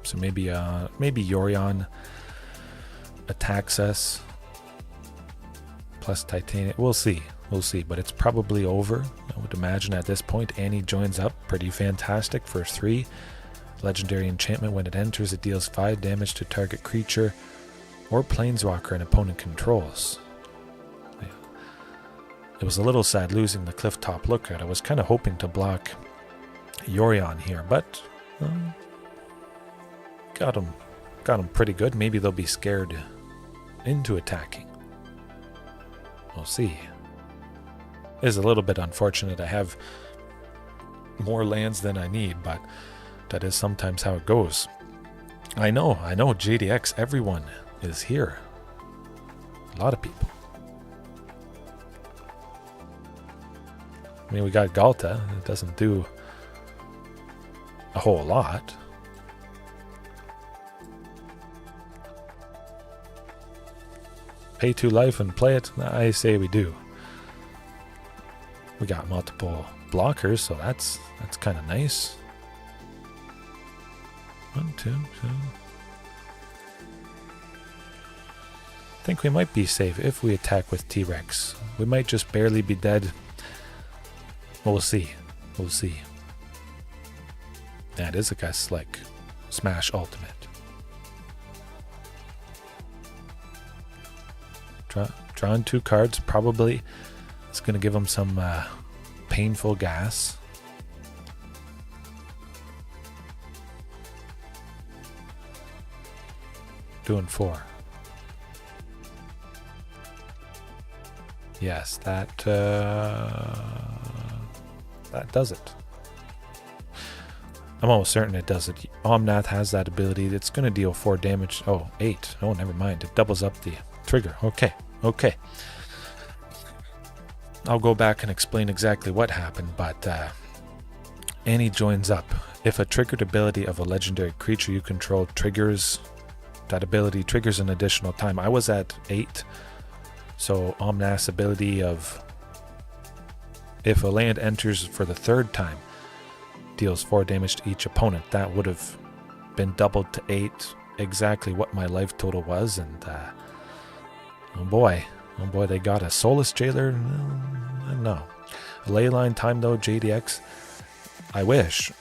So maybe Yorion attacks us plus Titan. We'll see. We'll see. But it's probably over. I would imagine at this point. Annie joins up. Pretty fantastic for 3. Legendary enchantment. When it enters, it deals 5 damage to target creature or planeswalker an opponent controls. Yeah. It was a little sad losing the Clifftop Lookout. I was kind of hoping to block Yorion here, but got him pretty good. Maybe they'll be scared into attacking. We'll see. It is a little bit unfortunate. I have more lands than I need, but that is sometimes how it goes. I know, JDX, everyone is here. A lot of people. I mean, we got Ghalta. It doesn't do a whole lot. Pay 2 life and play it? I say we do. We got multiple blockers, so that's kind of nice. 1, 2, 3. I think we might be safe if we attack with T-Rex. We might just barely be dead. We'll see. We'll see. That is, I guess, like Smash Ultimate. Drawing 2 cards, probably it's going to give them some painful gas. Doing 4. Yes, that does it. I'm almost certain it does it. Omnath has that ability. It's going to deal 4 damage. Oh, 8. Oh, never mind. It doubles up the trigger. Okay. I'll go back and explain exactly what happened, but Annie joins up. If a triggered ability of a legendary creature you control triggers, that ability triggers an additional time. I was at 8, so Omnath's ability of if a land enters for the 3rd time, deals 4 damage to each opponent. That would have been doubled to 8, exactly what my life total was, and oh boy, they got a Soulless Jailer. I don't know. A Leyline time though, JDX. I wish.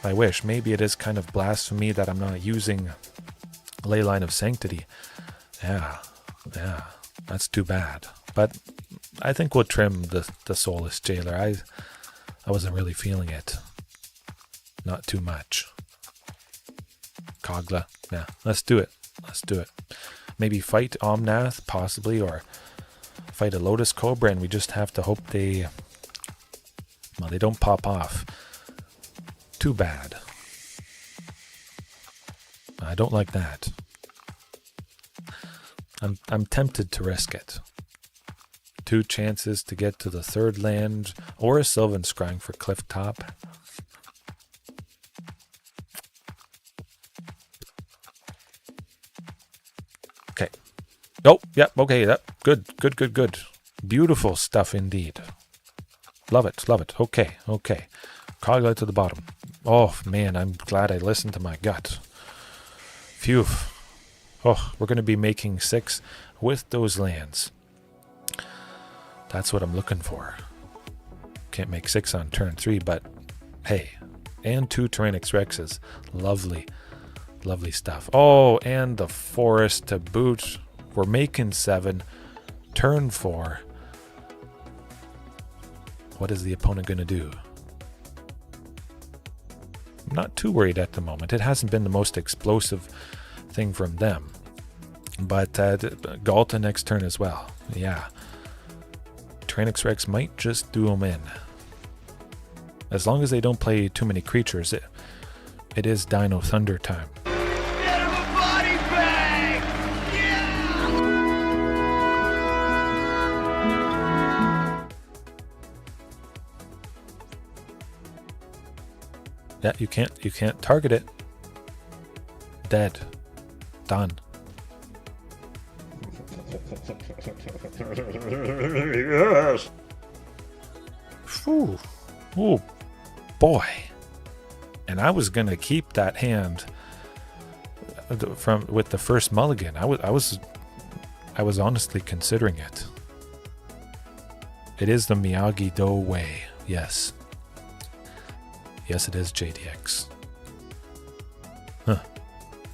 Maybe it is kind of blasphemy that I'm not using Leyline of Sanctity. Yeah, that's too bad. But I think we'll trim the Soulless Jailer. I wasn't really feeling it. Not too much. Kogla. Yeah, let's do it. Maybe fight Omnath, possibly, or fight a Lotus Cobra, and we just have to hope they don't pop off. Too bad. I don't like that. I'm tempted to risk it. 2 chances to get to the 3rd land, or a Sylvan Scrying for Clifftop. Okay. Oh, yeah, okay, good. Beautiful stuff indeed. Love it. Okay. Kogla to the bottom. Oh, man, I'm glad I listened to my gut. Phew. Oh, we're going to be making 6 with those lands. That's what I'm looking for. Can't make 6 on turn 3, but hey. And 2 Tyrranax Rexes. Lovely stuff. Oh, and the forest to boot. We're making 7. Turn 4. What is the opponent going to do? I'm not too worried at the moment. It hasn't been the most explosive thing from them. But Ghalta next turn as well. Yeah. Tyrranax Rex might just do them in. As long as they don't play too many creatures, it is Dino Thunder time. Get him a body bag! Yeah! Yeah, you can't target it. Dead. Done. Yes. Phew. Oh boy. And I was gonna keep that hand with the first mulligan. I was honestly considering it. It is the Miyagi-Do way. Yes. Yes, it is JDX. Huh.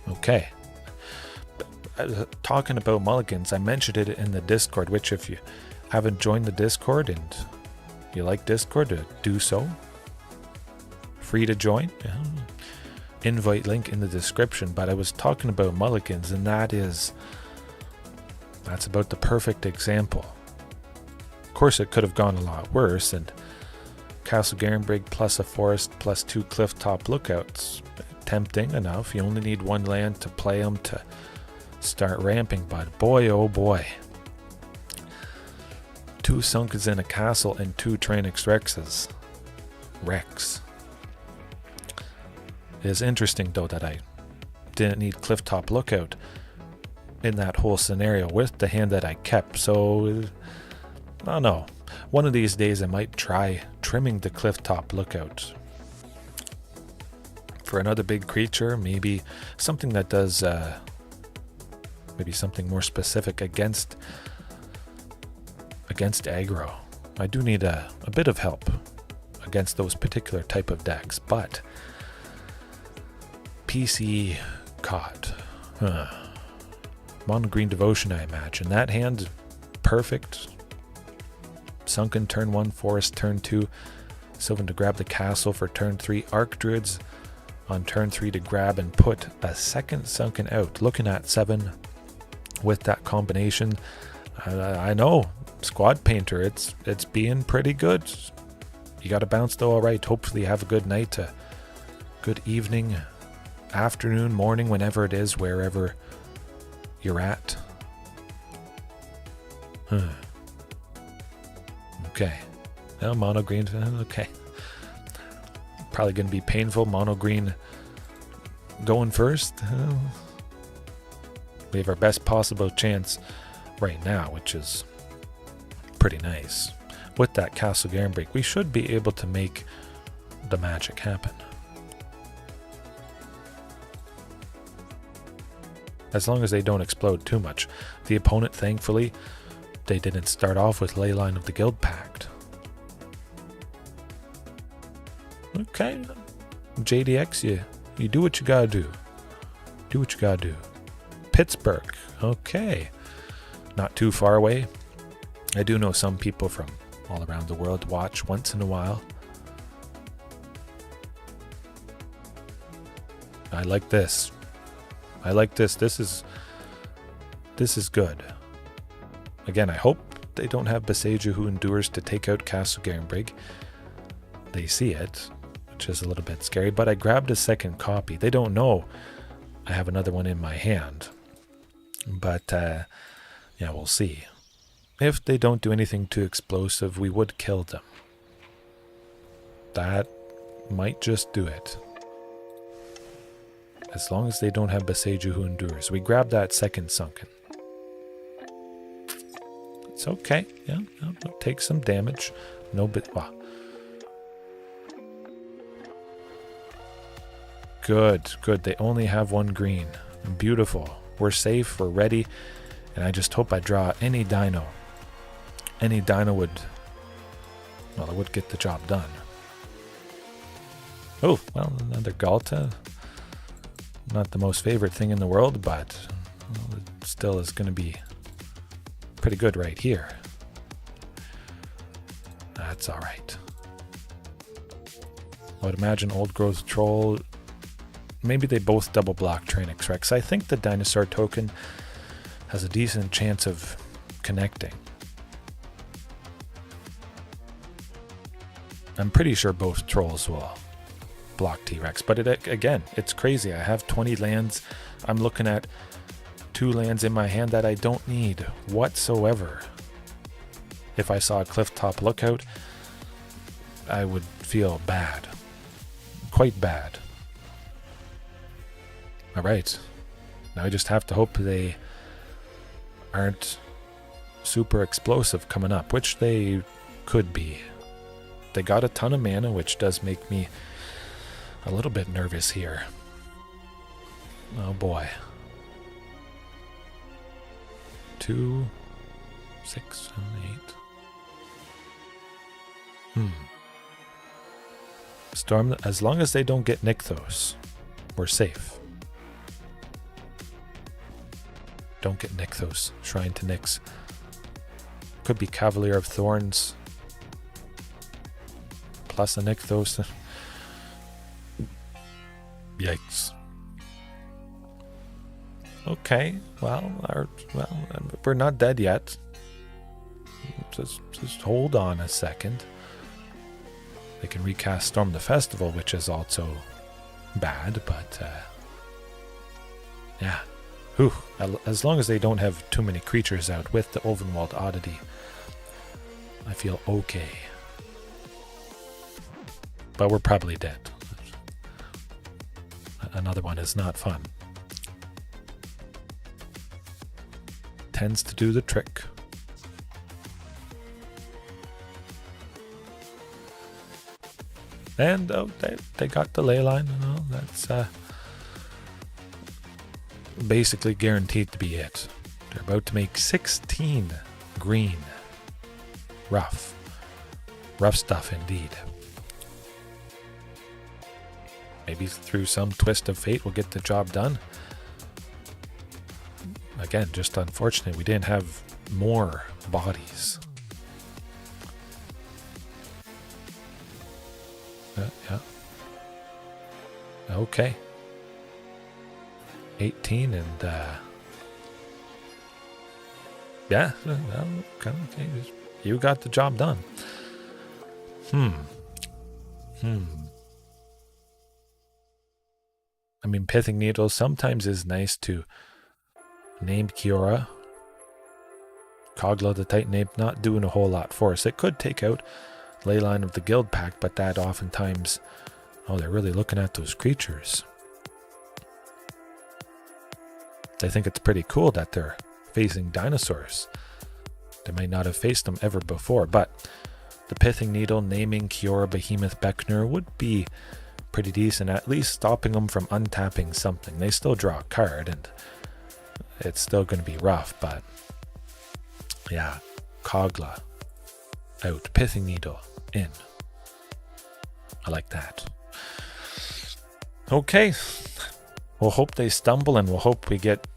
Okay. Talking about mulligans, I mentioned it in the Discord, which if you haven't joined the Discord and you like Discord, do so. Free to join. Invite link in the description. But I was talking about mulligans, and that's about the perfect example. Of course, it could have gone a lot worse, and Castle Garenbrig plus a forest plus 2 Clifftop Lookouts. Tempting enough. You only need 1 land to play them to start ramping, but boy oh boy. 2 Sunkens in a castle and 2 Tyrranax Rexes. Rex. It is interesting though that I didn't need Clifftop Lookout in that whole scenario with the hand that I kept, so I don't know. One of these days I might try trimming the Clifftop Lookout for another big creature, maybe something that does maybe something more specific against aggro. I do need a bit of help against those particular type of decks, but PC caught. Mono green devotion, I imagine. That hand, perfect. Sunken turn 1, forest turn 2. Sylvan to grab the castle for turn 3. Archdruids on turn 3 to grab and put a second Sunken out. Looking at 7 with that combination. I know, Squad Painter, it's being pretty good. You got to bounce though, alright. Hopefully you have a good night, a good evening, afternoon, morning, whenever it is, wherever you're at. Okay. Now mono green. Okay. Probably going to be painful. Mono green going first. We have our best possible chance right now, which is pretty nice. With that Castle Garenbrig, we should be able to make the magic happen. As long as they don't explode too much. The opponent, thankfully, they didn't start off with Leyline of the Guild Pact. Okay. JDX, you do what you gotta do. Do what you gotta do. Pittsburgh. Okay. Not too far away. I do know some people from all around the world watch once in a while. I like this. I like this. This is good. Again, I hope they don't have Beseju who endures to take out Castle Garenbrig. They see it, which is a little bit scary, but I grabbed a second copy. They don't know I have another one in my hand. But, yeah, we'll see. If they don't do anything too explosive, we would kill them. That might just do it. As long as they don't have Beseju who endures. We grab that second Sunken. It's okay. Yeah, it'll take some damage. No bit. Wow. Good. They only have 1 green. Beautiful. We're safe. We're ready. And I just hope I draw any Dino. Any Dino would... Well, it would get the job done. Oh, well, another Ghalta. Not the most favorite thing in the world, but well, it still is going to be pretty good right here. That's alright. I would imagine Old Growth Troll. Maybe they both double block Tyrranax Rex. I think the dinosaur token has a decent chance of connecting. I'm pretty sure both trolls will block T-Rex, but again, it's crazy. I have 20 lands. I'm looking at 2 lands in my hand that I don't need whatsoever. If I saw a Clifftop Lookout, I would feel bad. Quite bad. Alright. Now I just have to hope they aren't super explosive coming up, which they could be. They got a ton of mana, which does make me a little bit nervous here. Oh boy. 2, 6, 7, 8. Storm, as long as they don't get Nykthos, we're safe. Don't get Nykthos. Shrine to Nyx. Could be Cavalier of Thorns. Plus a Nykthos. Yikes. Okay, well, we're not dead yet. Just hold on a second. They can recast Storm the Festival, which is also bad, but yeah. Whew. As long as they don't have too many creatures out with the Ulvenwald Oddity, I feel okay. But we're probably dead. Another one is not fun. Tends to do the trick. And they got the ley line. Oh, that's basically guaranteed to be it. They're about to make 16 green. Rough. Rough stuff indeed. Maybe through some twist of fate we'll get the job done. Again, just unfortunate we didn't have more bodies. Yeah. Okay. 18 and yeah, well, okay, you got the job done. I mean, Pithing Needle sometimes is nice to name Kiora. Kogla the Titan Ape not doing a whole lot for us. It could take out Leyline of the Guild Pact, but that oftentimes, oh, they're really looking at those creatures. They think it's pretty cool that they're facing dinosaurs. They might not have faced them ever before, but the Pithing Needle naming Kiora Behemoth Beckner would be pretty decent, at least stopping them from untapping something. They still draw a card, and it's still going to be rough, but yeah, Kogla out, Pithing Needle in. I like that. Okay, we'll hope they stumble, and we'll hope we get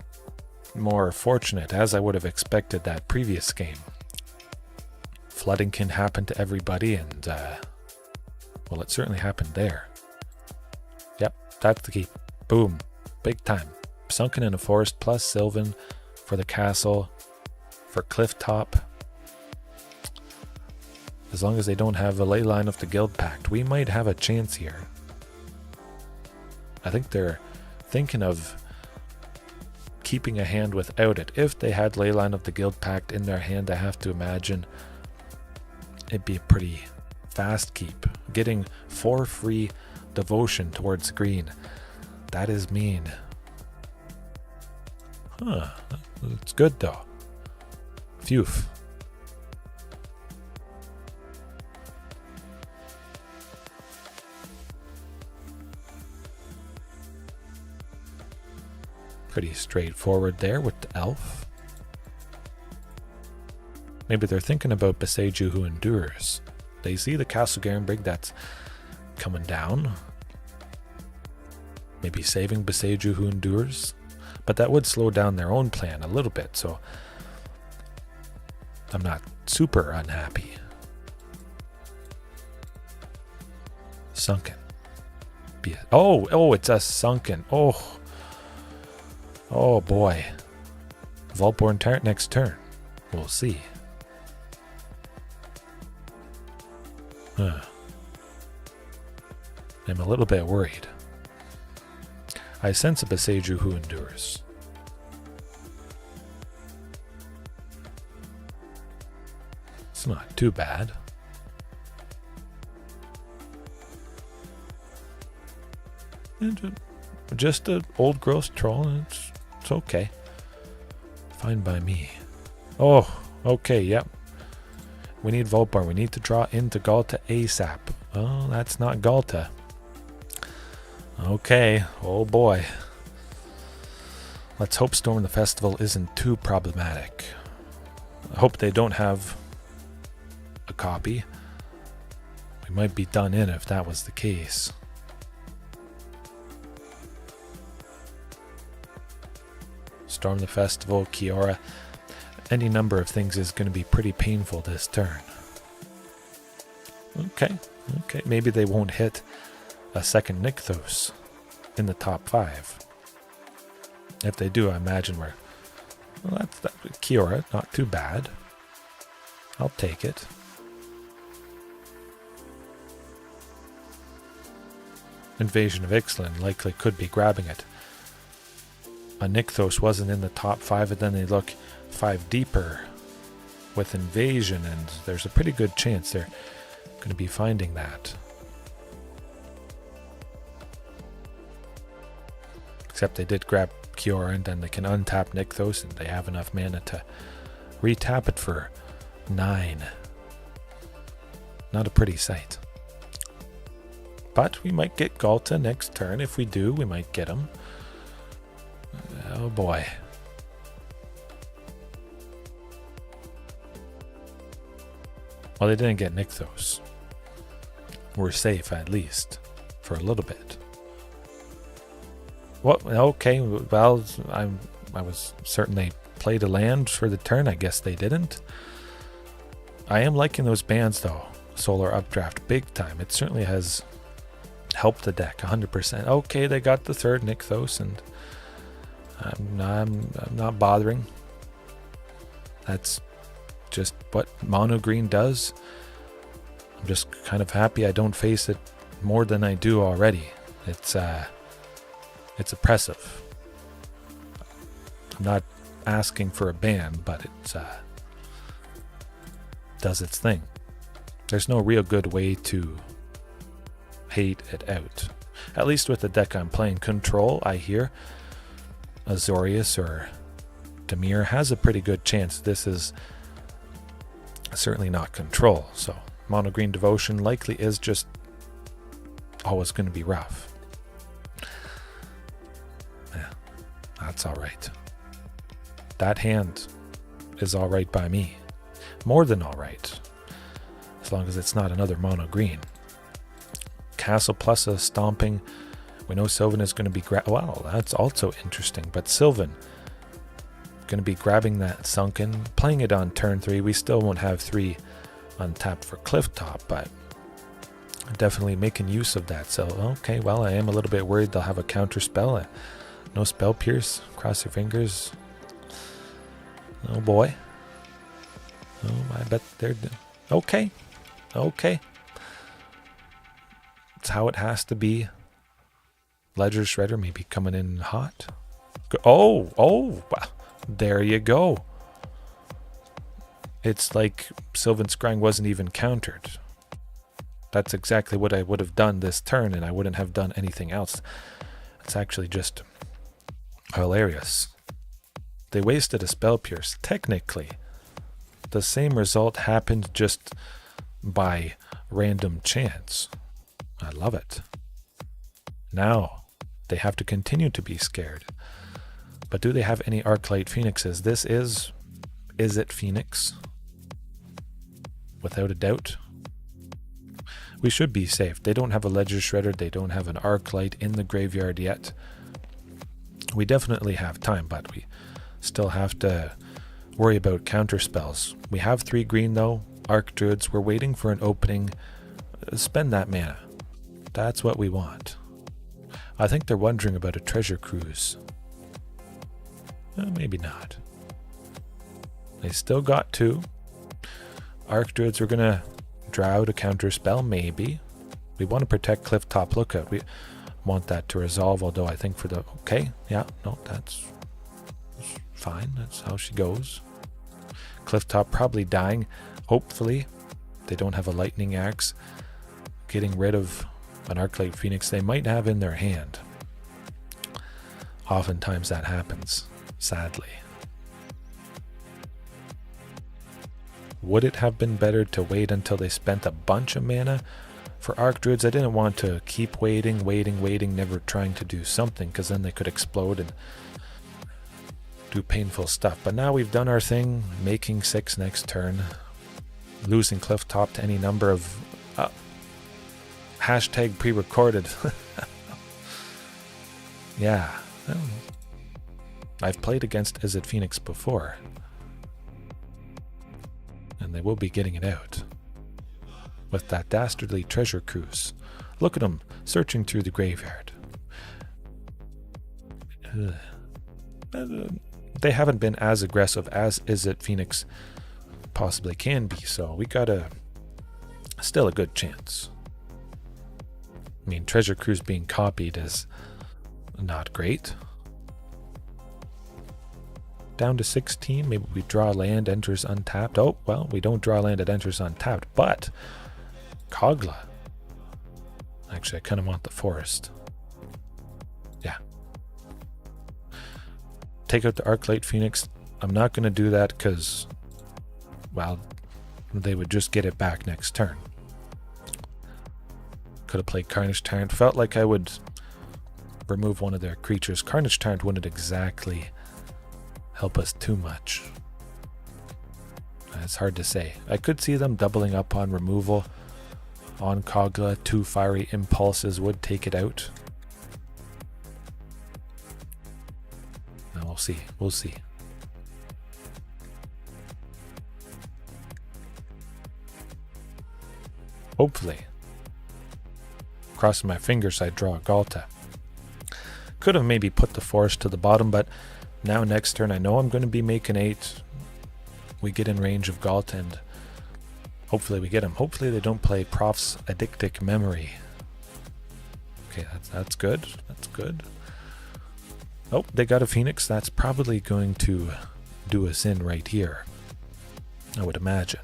more fortunate, as I would have expected that previous game. Flooding can happen to everybody, and well, it certainly happened there. Yep, that's the key. Boom, big time. Sunken in a Forest plus Sylvan for the castle, for Clifftop. As long as they don't have a ley line of the Guild Pact, we might have a chance here. I think they're thinking of keeping a hand without it. If they had Leyline of the Guild Pact in their hand, I have to imagine it'd be a pretty fast keep. Getting 4 free devotion towards green. That is mean. Huh. It's good though. Phew. Pretty straightforward there with the elf. Maybe they're thinking about Beseju who endures. They see the Castle Garenbrig that's coming down. Maybe saving Beseju who endures. But that would slow down their own plan a little bit, so I'm not super unhappy. Sunken. Oh, it's a Sunken. Oh boy. Vaultborn Tyrant next turn. We'll see. I'm a little bit worried. I sense a Beseju who endures. It's not too bad. And just an old gross troll, and it's okay. Fine by me. Oh, Okay, yep. We need Vaultborn. We need to draw into Ghalta ASAP. Oh, that's not Ghalta. Okay, oh boy. Let's hope Storm the Festival isn't too problematic. I hope they don't have a copy. We might be done in if that was the case. Storm the Festival, Kiora. Any number of things is going to be pretty painful this turn. Okay, maybe they won't hit a second Nykthos in the top 5. If they do, I imagine we're... Well, that's Kiora, not too bad. I'll take it. Invasion of Ixalan likely could be grabbing it. A Nykthos wasn't in the top 5, and then they look 5 deeper with Invasion, and there's a pretty good chance they're going to be finding that. Except they did grab Kiora, and then they can untap Nykthos, and they have enough mana to retap it for 9. Not a pretty sight. But we might get Ghalta next turn. If we do, we might get him. Oh boy. Well, they didn't get Nykthos. We're safe, at least. For a little bit. Well, okay, well, I was certain they played a land for the turn. I guess they didn't. I am liking those bans, though. Solar Updraft, big time. It certainly has helped the deck, 100%. Okay, they got the third Nykthos, and I'm not bothering. That's just what mono green does. I'm just kind of happy I don't face it more than I do already. It's oppressive. I'm not asking for a ban, but it does its thing. There's no real good way to hate it out. At least with the deck I'm playing. Control, I hear Azorius or Dimir has a pretty good chance. This is certainly not Control, so mono green Devotion likely is just always going to be rough. Yeah, that's alright. That hand is alright by me. More than alright. As long as it's not another mono green. Castle plus a Stomping. We know Sylvan is going to be well, that's also interesting. But Sylvan going to be grabbing that Sunken, playing it on turn 3. We still won't have 3 untapped for Clifftop, but definitely making use of that. So, okay, well, I am a little bit worried they'll have a counter spell. No Spell Pierce. Cross your fingers. Oh boy. Oh, I bet they're... Okay. Okay. It's how it has to be. Ledger Shredder maybe coming in hot. Oh, well, there you go. It's like Sylvan Scrying wasn't even countered. That's exactly what I would have done this turn, and I wouldn't have done anything else. It's actually just hilarious. They wasted a Spell Pierce. Technically, the same result happened just by random chance. I love it. Now, they have to continue to be scared. But do they have any Arclight Phoenixes? This is Izzet Phoenix. Without a doubt. We should be safe. They don't have a Ledger Shredder. They don't have an Arclight in the graveyard yet. We definitely have time, but we still have to worry about counter spells. We have 3 green though. Archdruids. We're waiting for an opening. Spend that mana. That's what we want. I think they're wondering about a treasure cruise. Maybe not. They still got 2. Archdruids are going to draw out a counter spell, maybe. We want to protect Clifftop Lookout. We want that to resolve, although I think for the... Okay, yeah, no, that's fine. That's how she goes. Clifftop probably dying. Hopefully, they don't have a Lightning Axe. Getting rid of an Arclight Phoenix they might have in their hand. Oftentimes that happens, sadly. Would it have been better to wait until they spent a bunch of mana? For Archdruids, I didn't want to keep waiting, never trying to do something, because then they could explode and do painful stuff. But now we've done our thing, making 6 next turn, losing Clifftop to any number of hashtag pre-recorded. Yeah, well, I've played against Izzet Phoenix before, and they will be getting it out with that dastardly treasure cruise. Look at them searching through the graveyard. They haven't been as aggressive as Izzet Phoenix possibly can be, so we got still a good chance. I mean, treasure cruise being copied is not great. Down to 16, maybe we draw land, enters untapped. Oh, well, we don't draw land, it enters untapped, but Kogla. Actually, I kind of want the forest. Yeah. Take out the Arclight Phoenix. I'm not going to do that because, well, they would just get it back next turn. Could have played Carnage Tyrant. Felt like I would remove one of their creatures. Carnage Tyrant wouldn't exactly help us too much. It's hard to say. I could see them doubling up on removal on Kogla. 2 fiery impulses would take it out. Now we'll see. We'll see. Hopefully. Crossing my fingers, I draw a Ghalta. Could have maybe put the forest to the bottom, but now next turn I know I'm going to be making 8. We get in range of Ghalta and hopefully we get him. Hopefully they don't play Prof's Addictic Memory. Okay, that's good. That's good. Oh, they got a Phoenix. That's probably going to do us in right here, I would imagine.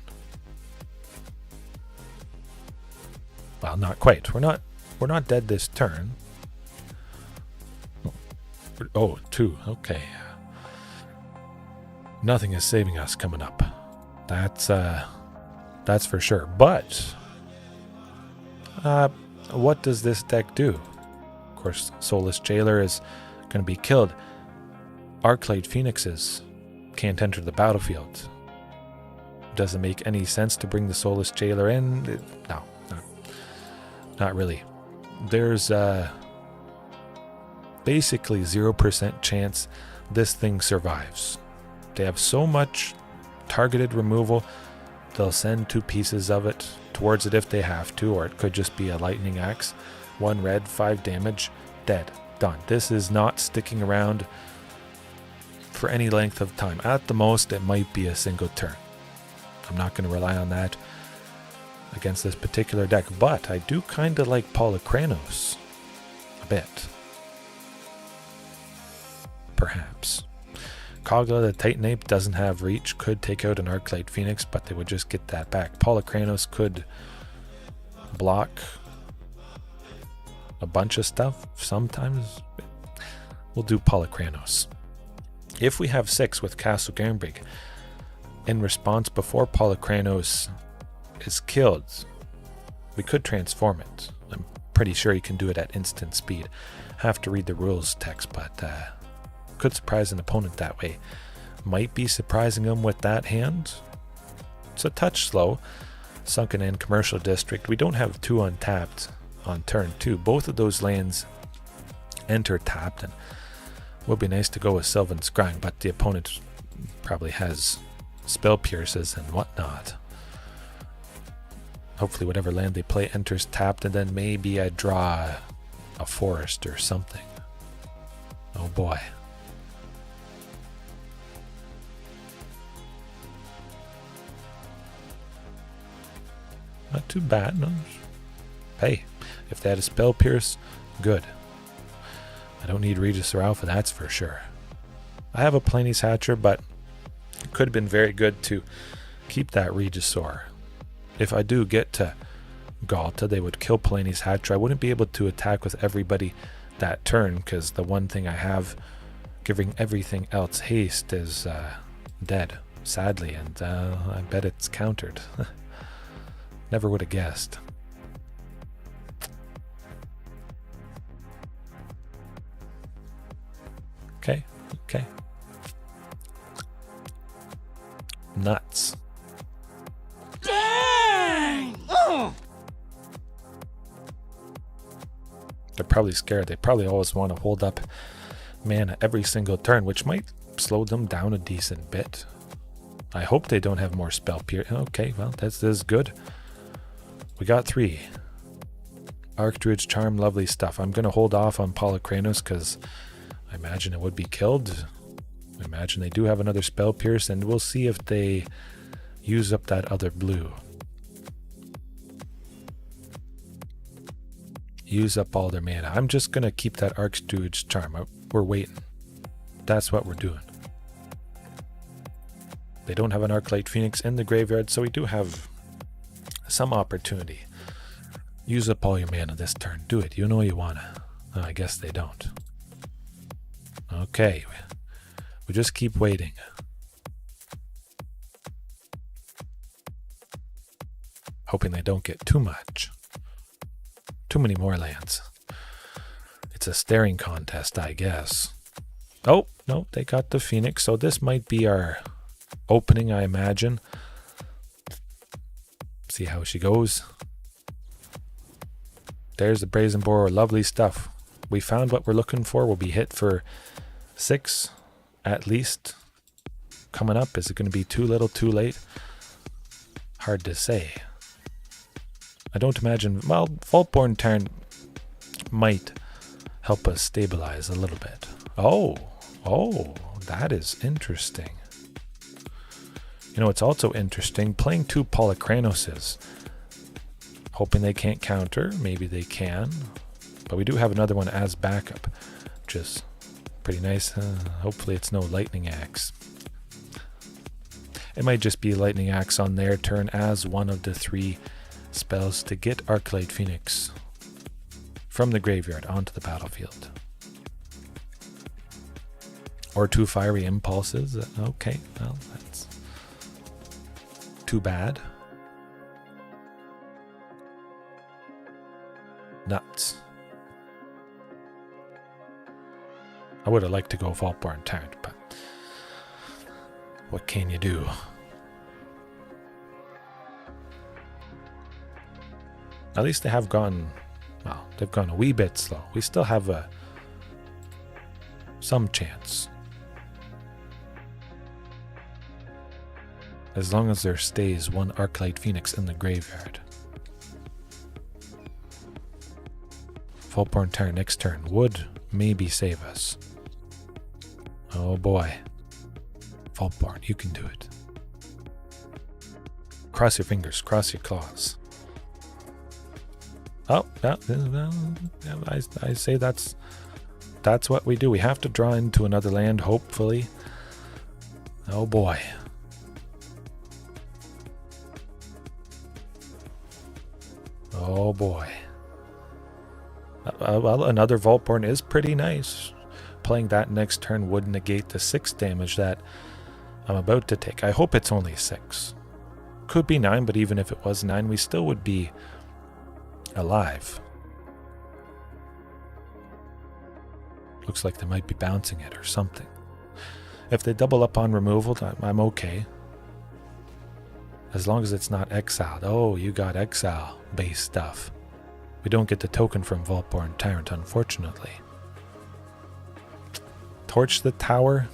Well, not quite. We're not dead this turn. Oh, 2. Okay. Nothing is saving us coming up. That's for sure. But what does this deck do? Of course, Soulless Jailer is going to be killed. Arclight Phoenixes can't enter the battlefield. Doesn't make any sense to bring the Soulless Jailer in. No, not really. There's basically 0% chance this thing survives. They have so much targeted removal, they'll send 2 pieces of it towards it if they have to, or it could just be a lightning axe. 1 red, 5 damage, dead, done. This is not sticking around for any length of time. At the most, it might be a single turn. I'm not going to rely on that against this particular deck, but I do kind of like Polychronos a bit. Perhaps. Kogla, the Titan Ape, doesn't have reach, could take out an Arclight Phoenix, but they would just get that back. Polychronos could block a bunch of stuff. Sometimes we'll do Polychronos. If we have 6 with Castle Garenbrig, in response, before Polychronos is killed, we could transform it. I'm pretty sure you can do it at instant speed. Have to read the rules text, but could surprise an opponent that way. Might be surprising them with that hand. It's a touch slow. Sunken and Commercial District. We don't have 2 untapped on turn 2. Both of those lands enter tapped, and would be nice to go with Sylvan Scrying, but the opponent probably has Spell Pierces and whatnot. Hopefully whatever land they play enters tapped, and then maybe I draw a forest or something. Oh boy. Not too bad. No. Hey, if they had a Spell Pierce, good. I don't need Regisaur Alpha, that's for sure. I have a Palani's Hatcher, but it could have been very good to keep that Regisaur. If I do get to Ghalta, they would kill Palani's Hatcher. I wouldn't be able to attack with everybody that turn, because the one thing I have giving everything else haste is dead. sadly, and I bet it's countered. Never would have guessed. Okay, okay. Nuts. Dang! They're probably scared. They probably always want to hold up mana every single turn, which might slow them down a decent bit. I hope they don't have more spell pierce. Okay, well, this is good. We got 3. Archdruid's Charm, lovely stuff. I'm going to hold off on Polychronos because I imagine it would be killed. I imagine they do have another spell pierce, and we'll see if they use up that other blue. Use up all their mana. I'm just going to keep that Archdruid's Charm. We're waiting. That's what we're doing. They don't have an Arclight Phoenix in the graveyard, so we do have some opportunity. Use up all your mana this turn. Do it. You know you wanna. I guess they don't. Okay. We just keep waiting. Hoping they don't get too much. Too many more lands. It's a staring contest, I guess. Oh, no, they got the Phoenix, so this might be our opening, I imagine. See how she goes. There's the Brazen Boar, lovely stuff. We found what we're looking for. We'll be hit for 6 at least. Coming up, is it going to be too little, too late? Hard to say. I don't imagine, well, Vaultborn Tyrant might help us stabilize a little bit. Oh, that is interesting. You know, it's also interesting playing 2 Polychronoses. Hoping they can't counter. Maybe they can. But we do have another one as backup, which is pretty nice. Hopefully it's no Lightning Axe. It might just be Lightning Axe on their turn as one of the 3 spells to get Arclight Phoenix from the graveyard onto the battlefield. Or 2 Fiery Impulses. Okay, well, that's too bad. Nuts. I would have liked to go Vaultborn Tyrant, but what can you do? At least they have gone, well, they've gone a wee bit slow. We still have some chance. As long as there stays 1 Arclight Phoenix in the graveyard. Vaultborn Tyrant next turn would maybe save us. Oh boy. Vaultborn, you can do it. Cross your fingers, cross your claws. Oh, yeah, I say that's what we do. We have to draw into another land, hopefully. Oh boy. Oh boy. Well, another Vaultborn is pretty nice. Playing that next turn would negate the 6 damage that I'm about to take. I hope it's only 6. Could be 9, but even if it was 9, we still would be alive. Looks like they might be bouncing it or something. If they double up on removal, I'm okay. As long as it's not exiled. Oh, you got exile-based stuff. We don't get the token from Vaultborn Tyrant, unfortunately. Torch the tower.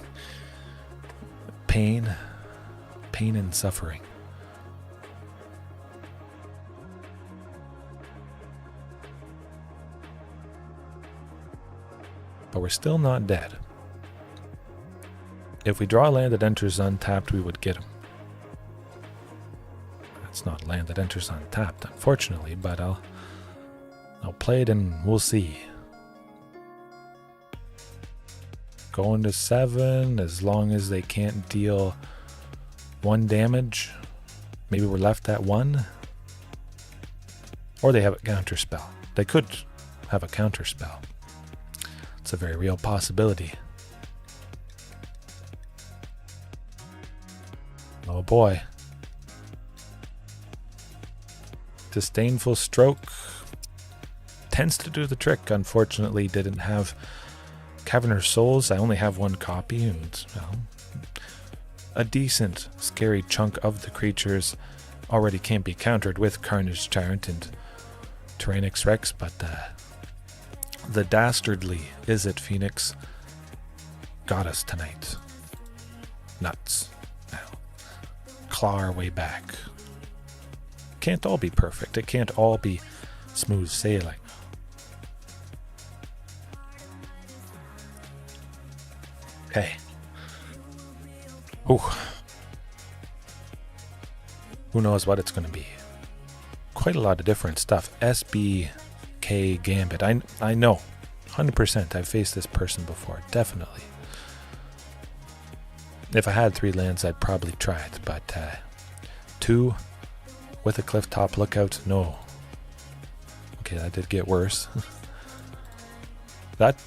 Pain. Pain and suffering. But we're still not dead. If we draw a land that enters untapped, we would get him. That's not a land that enters untapped, unfortunately, but I'll play it and we'll see. Going to 7, as long as they can't deal 1 damage. Maybe we're left at 1. Or they have a counter spell. They could have a counter spell. It's a very real possibility. Oh boy. Disdainful Stroke tends to do the trick. Unfortunately, didn't have Cavern of Souls. I only have one copy, and well, a decent scary chunk of the creatures already can't be countered with Carnage Tyrant and Tyrranax Rex, but the dastardly Izzet Phoenix got us tonight. Nuts. Now, claw our way back. Can't all be perfect. It can't all be smooth sailing. Okay. Ooh. Who knows what it's going to be. Quite a lot of different stuff. SBK Gambit. I know. 100%. I've faced this person before. Definitely. If I had 3 lands, I'd probably try it. But 2 with a Clifftop Lookout, no. Okay, that did get worse.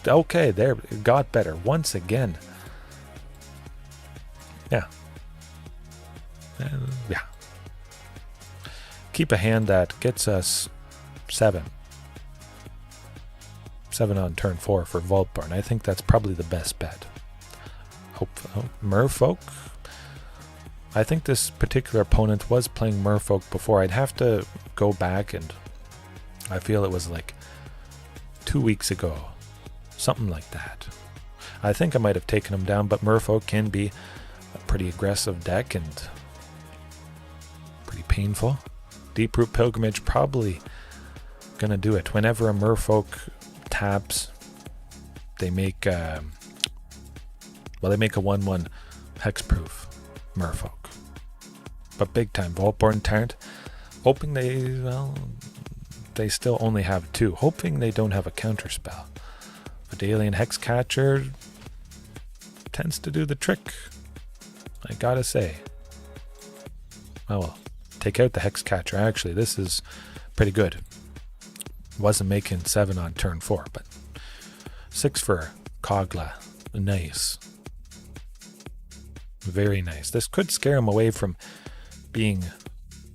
Okay, there. It got better. Once again. Yeah. Yeah. Keep a hand that gets us 7. 7 on turn 4 for Vaultborn. I think that's probably the best bet. Merfolk? I think this particular opponent was playing Merfolk before. I'd have to go back, and I feel it was like 2 weeks ago. Something like that. I think I might have taken him down, but Merfolk can be a pretty aggressive deck and pretty painful. Deeproot Pilgrimage probably gonna do it. Whenever a Merfolk taps, they make a 1/1 hexproof Merfolk. But big time Vaultborn Tyrant, hoping they still only have 2, hoping they don't have a counterspell. Vidalian Hexcatcher tends to do the trick, I gotta say. Oh well, take out the Hexcatcher. Actually, this is pretty good. Wasn't making 7 on turn 4, but 6 for Kogla. Nice. Very nice. This could scare him away from being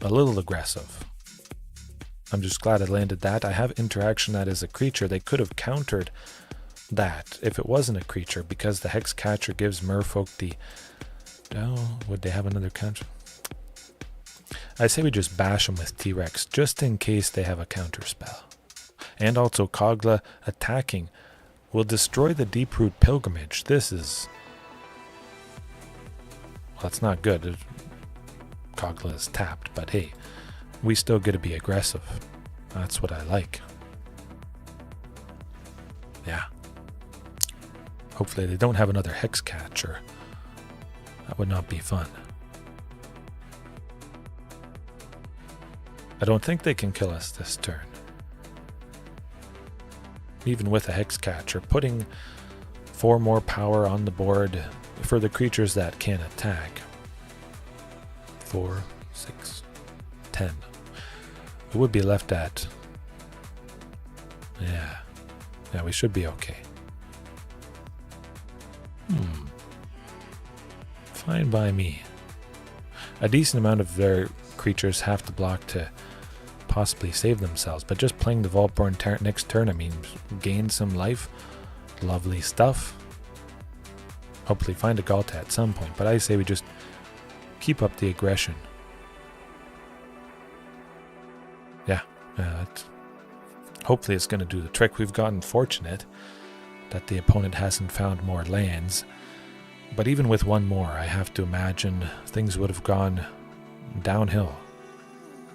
a little aggressive. I'm just glad I landed that. I have interaction that is a creature. They could have countered that if it wasn't a creature, because the Hexcatcher gives Merfolk the... Oh, would they have another counter? I say we just bash them with T-Rex, just in case they have a counter spell. And also Kogla attacking will destroy the Deeproot Pilgrimage. This is... Well, it's not good. Kogla is tapped, but hey, we still get to be aggressive. That's what I like. Yeah. Hopefully they don't have another Hexcatcher. That would not be fun. I don't think they can kill us this turn. Even with a Hexcatcher, putting 4 more power on the board for the creatures that can attack. 4, 6, 10. It would be left at... Yeah, we should be okay. Fine by me. A decent amount of their creatures have to block to possibly save themselves, but just playing the Vaultborn Tyrant next turn, I mean, gain some life. Lovely stuff. Hopefully find a Ghalta at some point, but I say we just keep up the aggression. Yeah, hopefully it's going to do the trick. We've gotten fortunate that the opponent hasn't found more lands, but even with 1 more, I have to imagine things would have gone downhill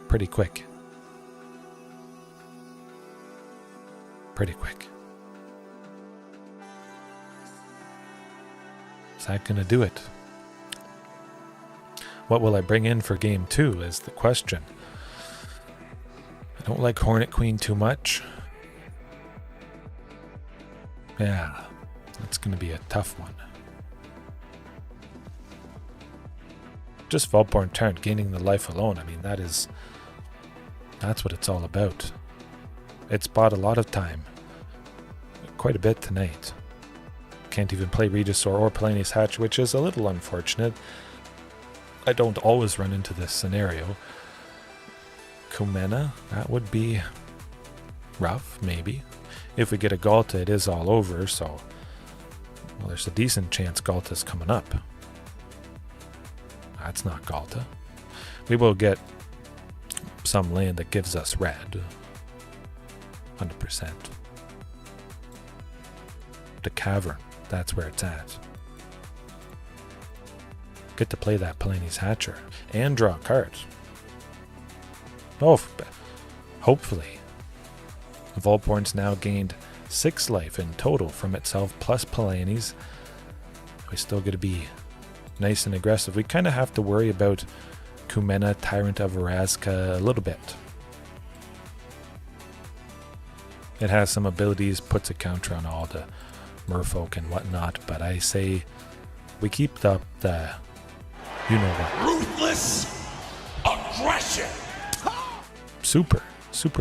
pretty quick. Pretty quick. Is that going to do it? What will I bring in for game 2 is the question. I don't like Hornet Queen too much. Yeah, that's going to be a tough one. Just Vaultborn Tyrant gaining the life alone, I mean, that's what it's all about. It's bought a lot of time. Quite a bit tonight. Can't even play Regisaur or Palani's Hatch, which is a little unfortunate. I don't always run into this scenario. Kumena, that would be rough, maybe. If we get a Ghalta, it is all over, so well, there's a decent chance Ghalta's coming up. That's not Ghalta. We will get some land that gives us red. 100%. The Cavern, that's where it's at. Get to play that Palani's Hatcher and draw cards. Oh, hopefully. Vaultborn's now gained 6 life in total from itself plus Palani's. We still got to be nice and aggressive. We kind of have to worry about Kumena, Tyrant of Erazka a little bit. It has some abilities, puts a counter on all the merfolk and whatnot, but I say we keep up the you know what. Ruthless aggression. Super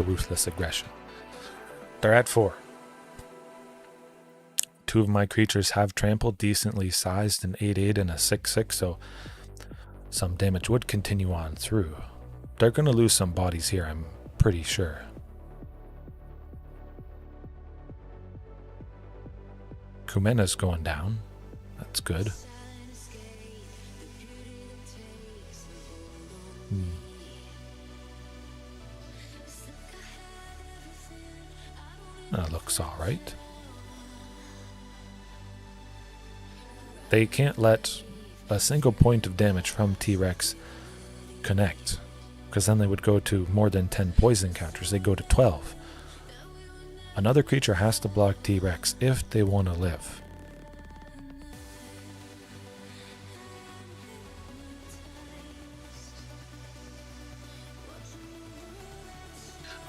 ruthless aggression. They're at 4. 2 of my creatures have trampled, decently sized, an 8/8 and a 6/6, so some damage would continue on through. They're going to lose some bodies here, I'm pretty sure. Kumena's going down. That's good. That looks alright. They can't let a single point of damage from T-Rex connect, because then they would go to more than 10 poison counters. They go to 12. Another creature has to block T-Rex if they want to live.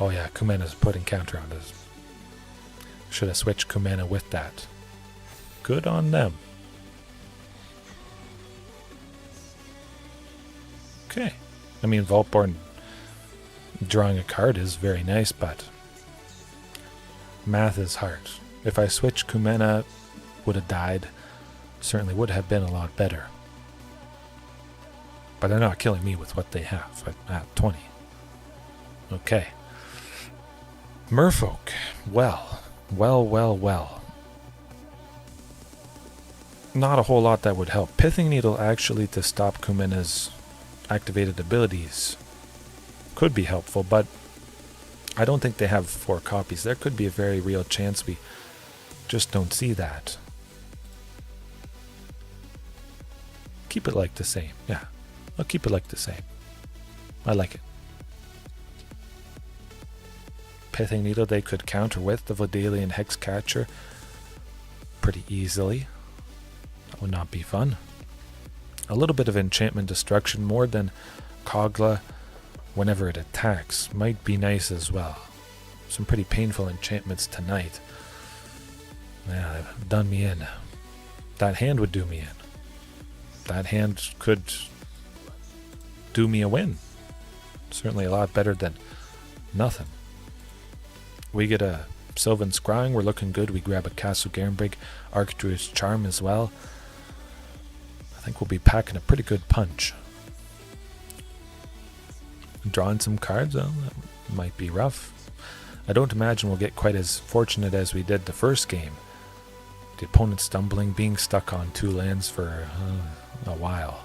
Oh yeah, Kumena's putting counter on this. Should have switched Kumena with that. Good on them. Okay. I mean, Vaultborn drawing a card is very nice, but math is hard. If I switched, Kumena would have died. Certainly would have been a lot better. But they're not killing me with what they have at 20. Okay. Merfolk. Well. Not a whole lot that would help. Pithing Needle actually to stop Kumena's activated abilities could be helpful, but I don't think they have 4 copies. There could be a very real chance we just don't see that. Keep it like the same. Yeah, I'll keep it like the same. I like it. Pithing Needle they could counter with the Vladalian Hexcatcher pretty easily. That would not be fun. A little bit of enchantment destruction, more than Kogla whenever it attacks, might be nice as well. Some pretty painful enchantments tonight. Yeah, they've done me in. That hand would do me in. That hand could do me a win. Certainly a lot better than nothing. We get a Sylvan Scrying, we're looking good. We grab a Castle Garenbrig, Archdruid's Charm as well. I think we'll be packing a pretty good punch. Drawing some cards, well, that might be rough. I don't imagine we'll get quite as fortunate as we did the first game. The opponent stumbling, being stuck on 2 lands for a while.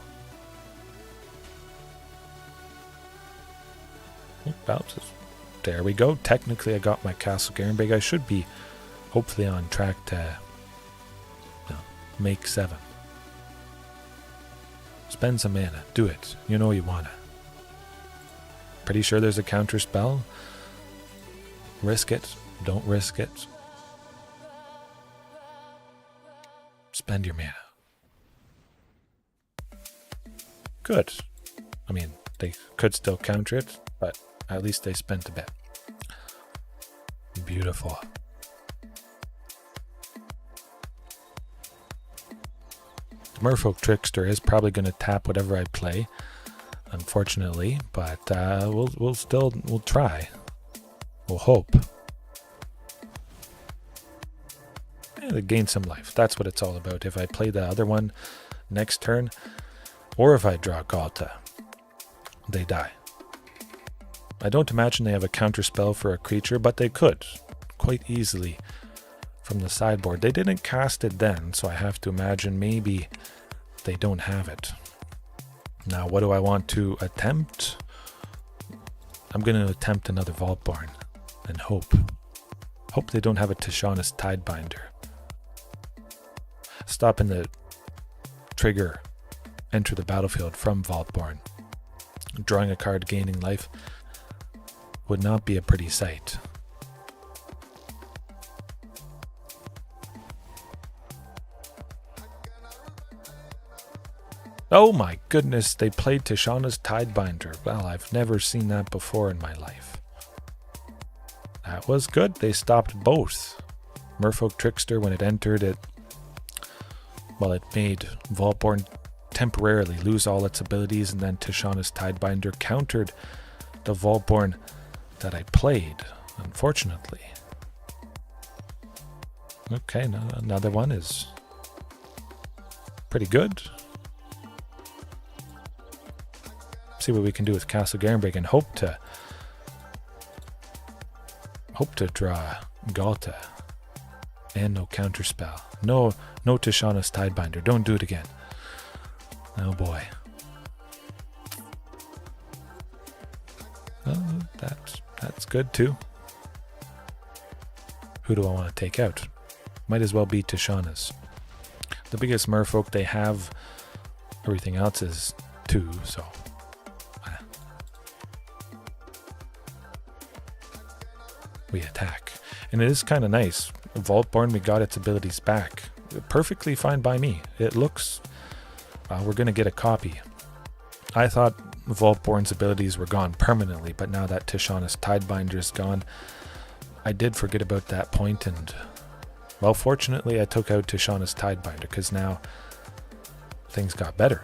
Bounces. There we go. Technically I got my Castle Garenbrig. I should be hopefully on track to make 7. Spend some mana. Do it. You know you wanna. Pretty sure there's a counter spell. Risk it. Don't risk it. Spend your mana. Good. I mean, they could still counter it, but at least they spent a bit. Beautiful. The Merfolk Trickster is probably going to tap whatever I play, unfortunately, but we'll try. We'll hope. Yeah, they gain some life. That's what it's all about. If I play the other one next turn, Or if I draw Ghalta, they die. I don't imagine they have a counterspell for a creature, but they could quite easily from the sideboard. They didn't cast it then, so I have to imagine maybe they don't have it. Now, what do I want to attempt? I'm going to attempt another Vaultborn and hope they don't have a Tyrranax Tidebinder. Stopping the trigger, enter the battlefield from Vaultborn. Drawing a card, gaining life would not be a pretty sight. Oh my goodness, they played Tyrranax Tidebinder. Well, I've never seen that before in my life. That was good. They stopped both. Merfolk Trickster, when it entered it, well, it made Vaultborn temporarily lose all its abilities, and then Tyrranax Tidebinder countered the Vaultborn that I played, unfortunately. Okay, another one is pretty good. See what we can do with Castle Garenbrig and hope to draw Ghalta and no counterspell. No Tyrranax Tidebinder. Don't do it again. Oh boy. Oh, that's good too. Who do I want to take out? Might as well be Tyrranax. The biggest merfolk they have. Everything else is 2, so. We attack. And it is kind of nice. Vaultborn, we got its abilities back. Perfectly fine by me. It looks... we're going to get a copy. I thought Vaultborn's abilities were gone permanently, but now that Tyrranax Tidebinder is gone, I did forget about that point, and... well, fortunately I took out Tyrranax Tidebinder, because now things got better.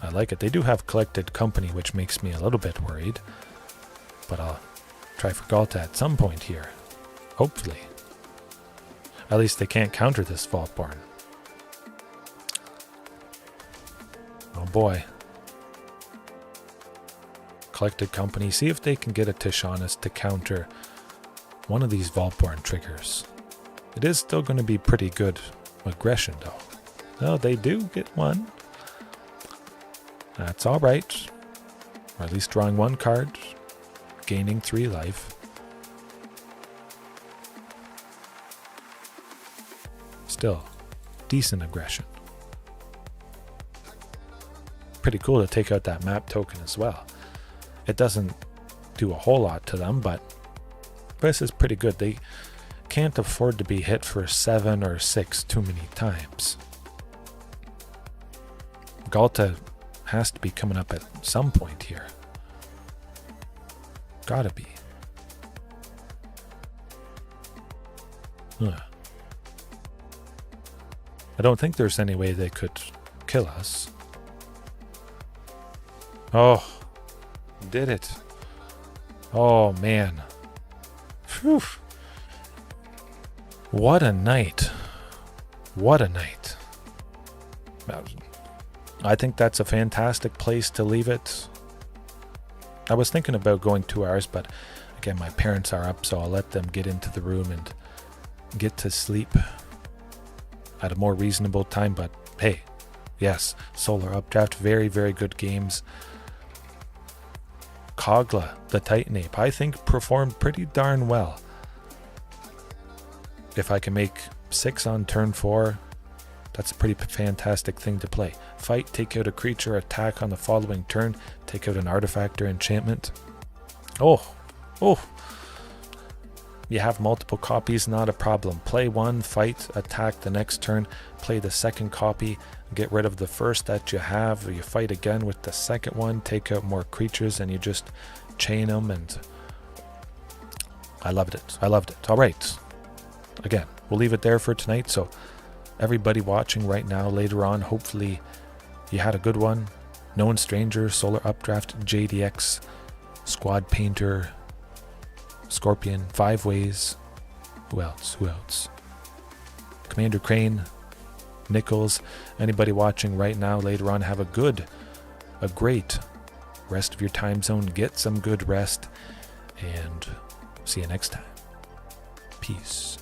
I like it. They do have Collected Company, which makes me a little bit worried, but I'll try for Ghalta at some point here. Hopefully. At least they can't counter this Vaultborn. Oh boy. Collected Company. See if they can get a Tyrranax to counter one of these Vaultborn triggers. It is still going to be pretty good aggression though. Oh, they do get one. That's alright. Or at least drawing one card. Gaining 3 life. Still, decent aggression. Pretty cool to take out that map token as well. It doesn't do a whole lot to them, but this is pretty good. They can't afford to be hit for 7 or 6 too many times. Ghalta has to be coming up at some point here. Gotta be. I don't think there's any way they could kill us. Oh, did it. Oh man. Phew. What a night. What a night. I think that's a fantastic place to leave it. I was thinking about going 2 hours, but again, my parents are up, so I'll let them get into the room and get to sleep at a more reasonable time. But hey, yes, Solar Updraft, very, very good games. Kogla, the Titan Ape, I think performed pretty darn well. If I can make 6 on turn 4, that's a pretty fantastic thing to play. Fight, take out a creature, attack on the following turn, take out an artifact or enchantment. Oh. You have multiple copies, not a problem. Play 1, fight, attack the next turn, play the second copy, get rid of the first that you have, you fight again with the second one, take out more creatures, and you just chain them, and I loved it. All right. Again, we'll leave it there for tonight, so everybody watching right now, later on, hopefully you had a good one. Known Stranger, Solar Updraft, JDX, Squad Painter, Scorpion, 5 Ways. Who else? Commander Crane, Nichols, anybody watching right now, later on, have a great rest of your time zone. Get some good rest, and see you next time. Peace.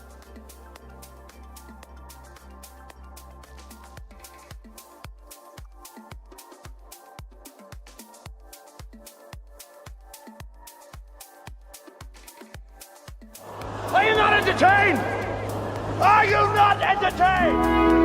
Are you not entertained? Are you not entertained?